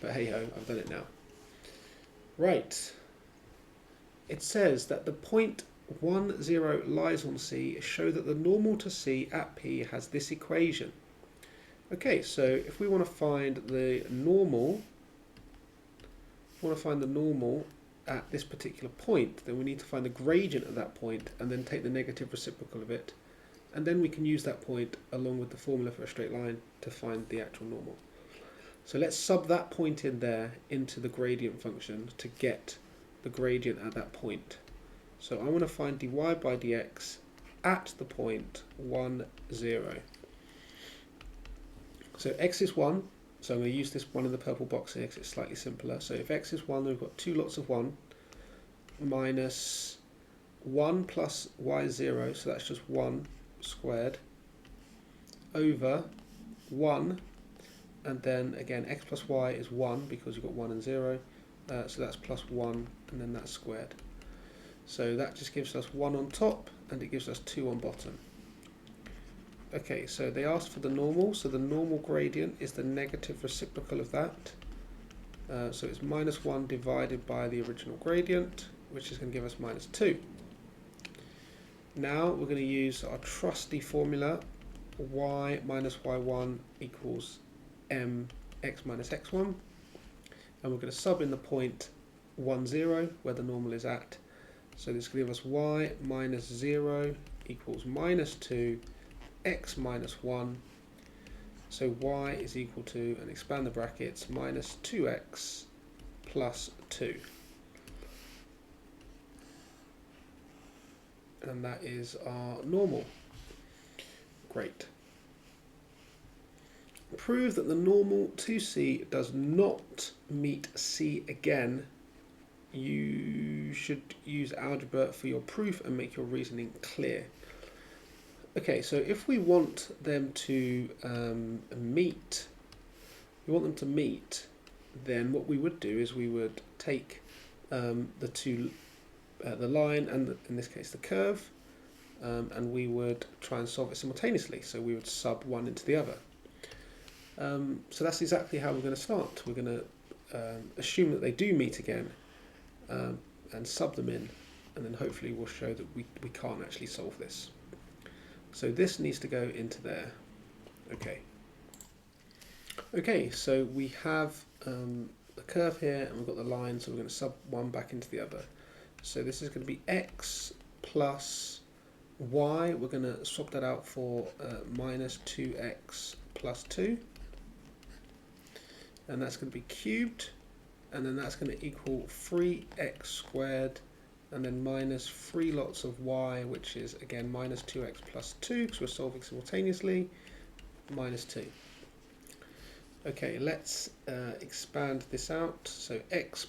But hey ho, I've done it now. Right. It says that the point 1, 0 lies on C. Show that the normal to C at P has this equation. Okay, so if we want to find the normal, at this particular point, then we need to find the gradient at that point and then take the negative reciprocal of it. And then we can use that point along with the formula for a straight line to find the actual normal. So let's sub that point in there into the gradient function to get the gradient at that point. So I want to find dy by dx at the point 1, 0. So x is 1, so I'm going to use this one in the purple box here because it's slightly simpler. So if x is 1, then we've got 2 lots of 1 minus 1 plus y0, so that's just 1 squared, over 1, and then again x plus y is 1 because you've got 1 and 0, so that's plus 1, and then that's squared. So that just gives us 1 on top, and it gives us 2 on bottom. Okay, so they asked for the normal, so the normal gradient is the negative reciprocal of that. So it's minus 1 divided by the original gradient, which is going to give us minus 2. Now we're going to use our trusty formula, y minus y1 equals mx minus x1. And we're going to sub in the point 1, 0, where the normal is at. So this will give us y minus 0 equals minus 2 x minus 1, so y is equal to, and expand the brackets, minus 2x plus 2. And that is our normal. Great. Prove that the normal to C does not meet C again. You should use algebra for your proof and make your reasoning clear. Okay, so if we want them to meet, then what we would do is we would take the line and in this case the curve, and we would try and solve it simultaneously. So we would sub one into the other. So that's exactly how we're going to start. We're going to assume that they do meet again, and sub them in, and then hopefully we'll show that we can't actually solve this. So this needs to go into there. Okay, so we have the curve here, and we've got the line, so we're going to sub one back into the other. So this is going to be x plus y. We're going to swap that out for minus 2x plus 2. And that's going to be cubed. And then that's going to equal 3x squared. And then minus 3 lots of y, which is again minus 2x plus 2, because we're solving simultaneously, minus 2. Okay, let's expand this out. So x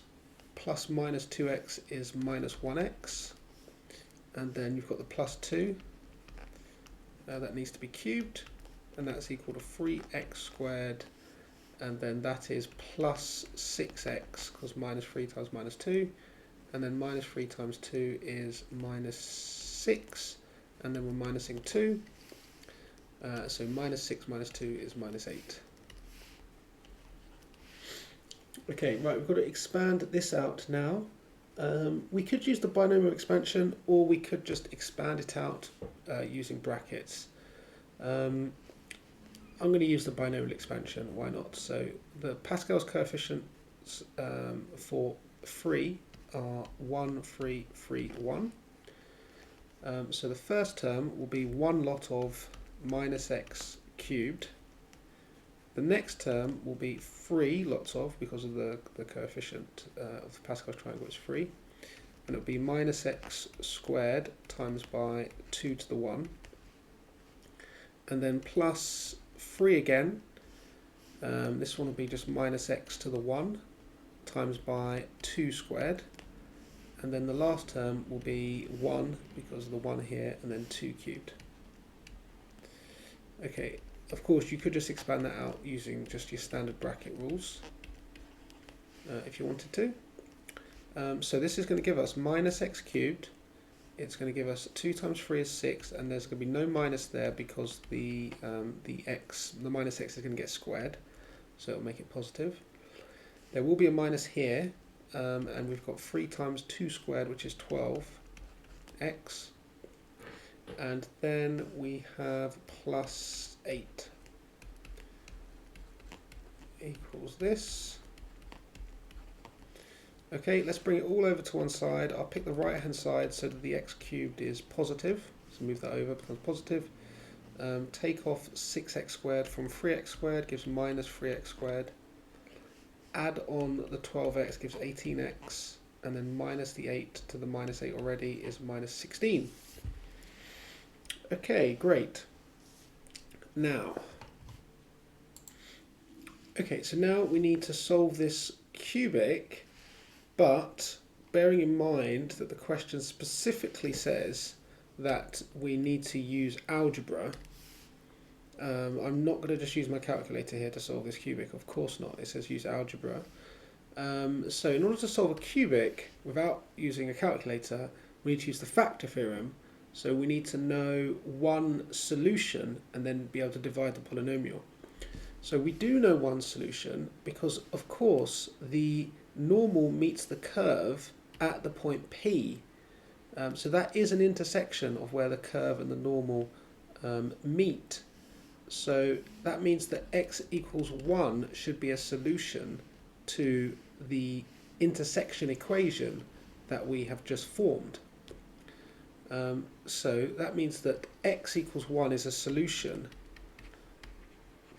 plus minus 2x is minus 1x. And then you've got the plus 2. That needs to be cubed. And that's equal to 3x squared. And then that is plus 6x, because minus 3 times minus 2. And then minus 3 times 2 is minus 6, and then we're minusing 2. So minus 6 minus 2 is minus 8. Okay, right, we've got to expand this out now. We could use the binomial expansion, or we could just expand it out using brackets. I'm going to use the binomial expansion, why not? So the Pascal's coefficients for 3 are 1, 3, 3, 1. So the first term will be one lot of minus x cubed. The next term will be 3 lots of, because of the coefficient of the Pascal's triangle is 3. And it will be minus x squared times by 2 to the 1. And then plus 3 again. This one will be just minus x to the 1 times by 2 squared. And then the last term will be 1 because of the 1 here, and then 2 cubed. Okay, of course you could just expand that out using just your standard bracket rules if you wanted to. So this is going to give us minus x cubed. It's going to give us 2 times 3 is 6, and there's going to be no minus there because the minus x is going to get squared, so it'll make it positive. There will be a minus here. And we've got 3 times 2 squared, which is 12x. And then we have plus 8 equals this. Okay, let's bring it all over to one side. I'll pick the right hand side so that the x cubed is positive. So move that over, becomes positive. Take off 6x squared from 3x squared, gives minus 3x squared. Add on the 12x gives 18x, and then minus the 8 to the minus 8 already is minus 16. Okay, great. Now, okay, so now we need to solve this cubic, but bearing in mind that the question specifically says that we need to use algebra. I'm not going to just use my calculator here to solve this cubic, of course not. It says use algebra. So in order to solve a cubic without using a calculator, we need to use the factor theorem. So we need to know one solution and then be able to divide the polynomial. So we do know one solution because, of course, the normal meets the curve at the point P. So that is an intersection of where the curve and the normal meet. So that means that x equals 1 should be a solution to the intersection equation that we have just formed. So that means that x equals 1 is a solution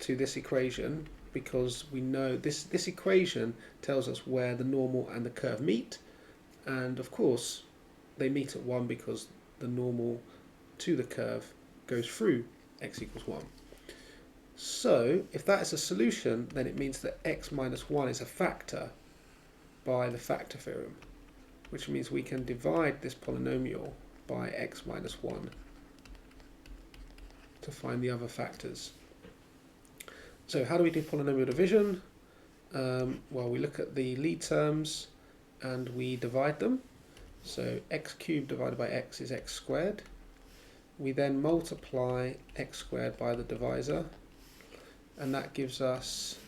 to this equation because we know this equation tells us where the normal and the curve meet, and of course they meet at 1 because the normal to the curve goes through x equals 1. So if that is a solution, then it means that x minus 1 is a factor by the factor theorem, which means we can divide this polynomial by x minus 1 to find the other factors. So how do we do polynomial division? Well, we look at the lead terms and we divide them. So x cubed divided by x is x squared. We then multiply x squared by the divisor, and that gives us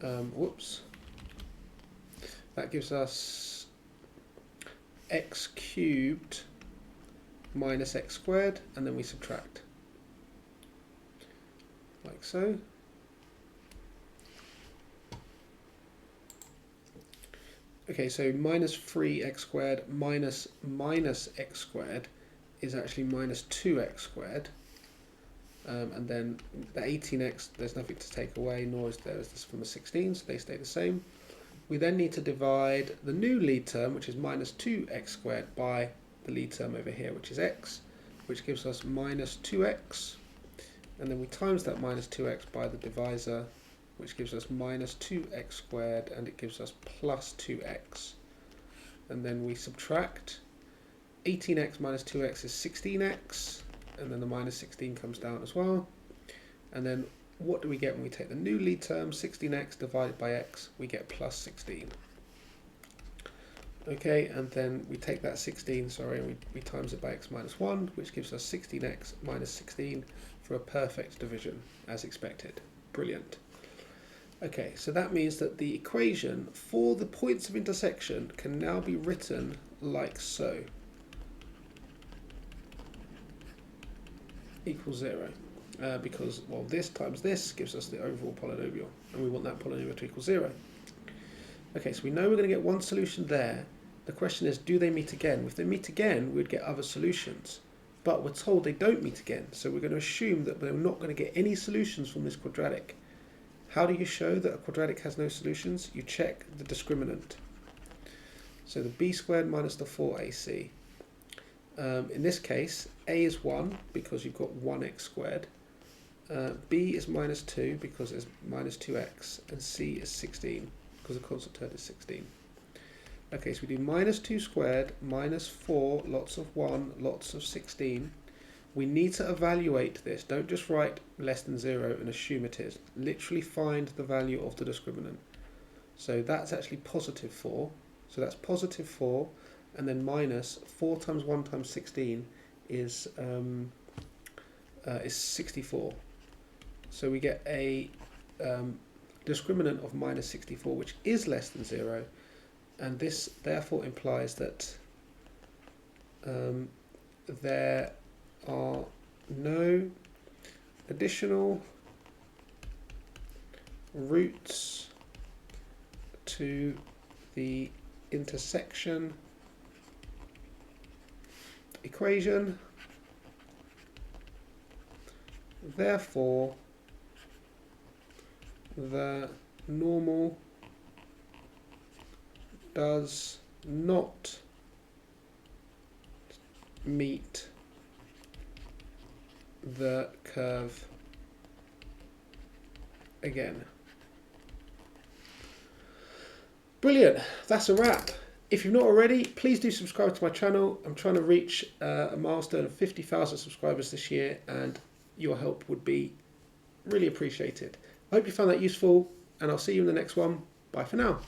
that gives us x cubed minus x squared, and then we subtract like so. Okay, so minus 3x squared minus x squared is actually minus 2x squared. And then the 18x, there's nothing to take away, nor is there this from a 16, so they stay the same. We then need to divide the new lead term, which is minus 2x squared, by the lead term over here, which is x, which gives us minus 2x. And then we times that minus 2x by the divisor, which gives us minus 2x squared, and it gives us plus 2x. And then we subtract. 18x minus 2x is 16x, and then the minus 16 comes down as well. And then what do we get when we take the new lead term, 16x divided by x? We get plus 16. Okay, and then we take that 16, and we times it by x minus 1, which gives us 16x minus 16 for a perfect division, as expected. Brilliant. Okay, so that means that the equation for the points of intersection can now be written like so. Equals 0. Because, well, this times this gives us the overall polynomial, and we want that polynomial to equal 0. Okay, so we know we're going to get one solution there. The question is, do they meet again? If they meet again, we'd get other solutions. But we're told they don't meet again, so we're going to assume that we're not going to get any solutions from this quadratic. How do you show that a quadratic has no solutions? You check the discriminant. So the b squared minus the 4ac. In this case, a is 1 because you've got 1x squared. B is minus 2 because it's minus 2x. And c is 16 because the constant term is 16. Okay, so we do minus 2 squared, minus 4, lots of 1, lots of 16. We need to evaluate this. Don't just write less than 0 and assume it is. Literally find the value of the discriminant. So that's actually positive 4. So that's positive 4, and then minus 4 times 1 times 16 is 64. So we get a discriminant of minus 64, which is less than 0. And this therefore implies that there are no additional roots to the intersection equation. Therefore, the normal does not meet the curve again. Brilliant, that's a wrap. If you've not already, please do subscribe to my channel. I'm trying to reach a milestone of 50,000 subscribers this year, and your help would be really appreciated. I hope you found that useful, and I'll see you in the next one. Bye for now.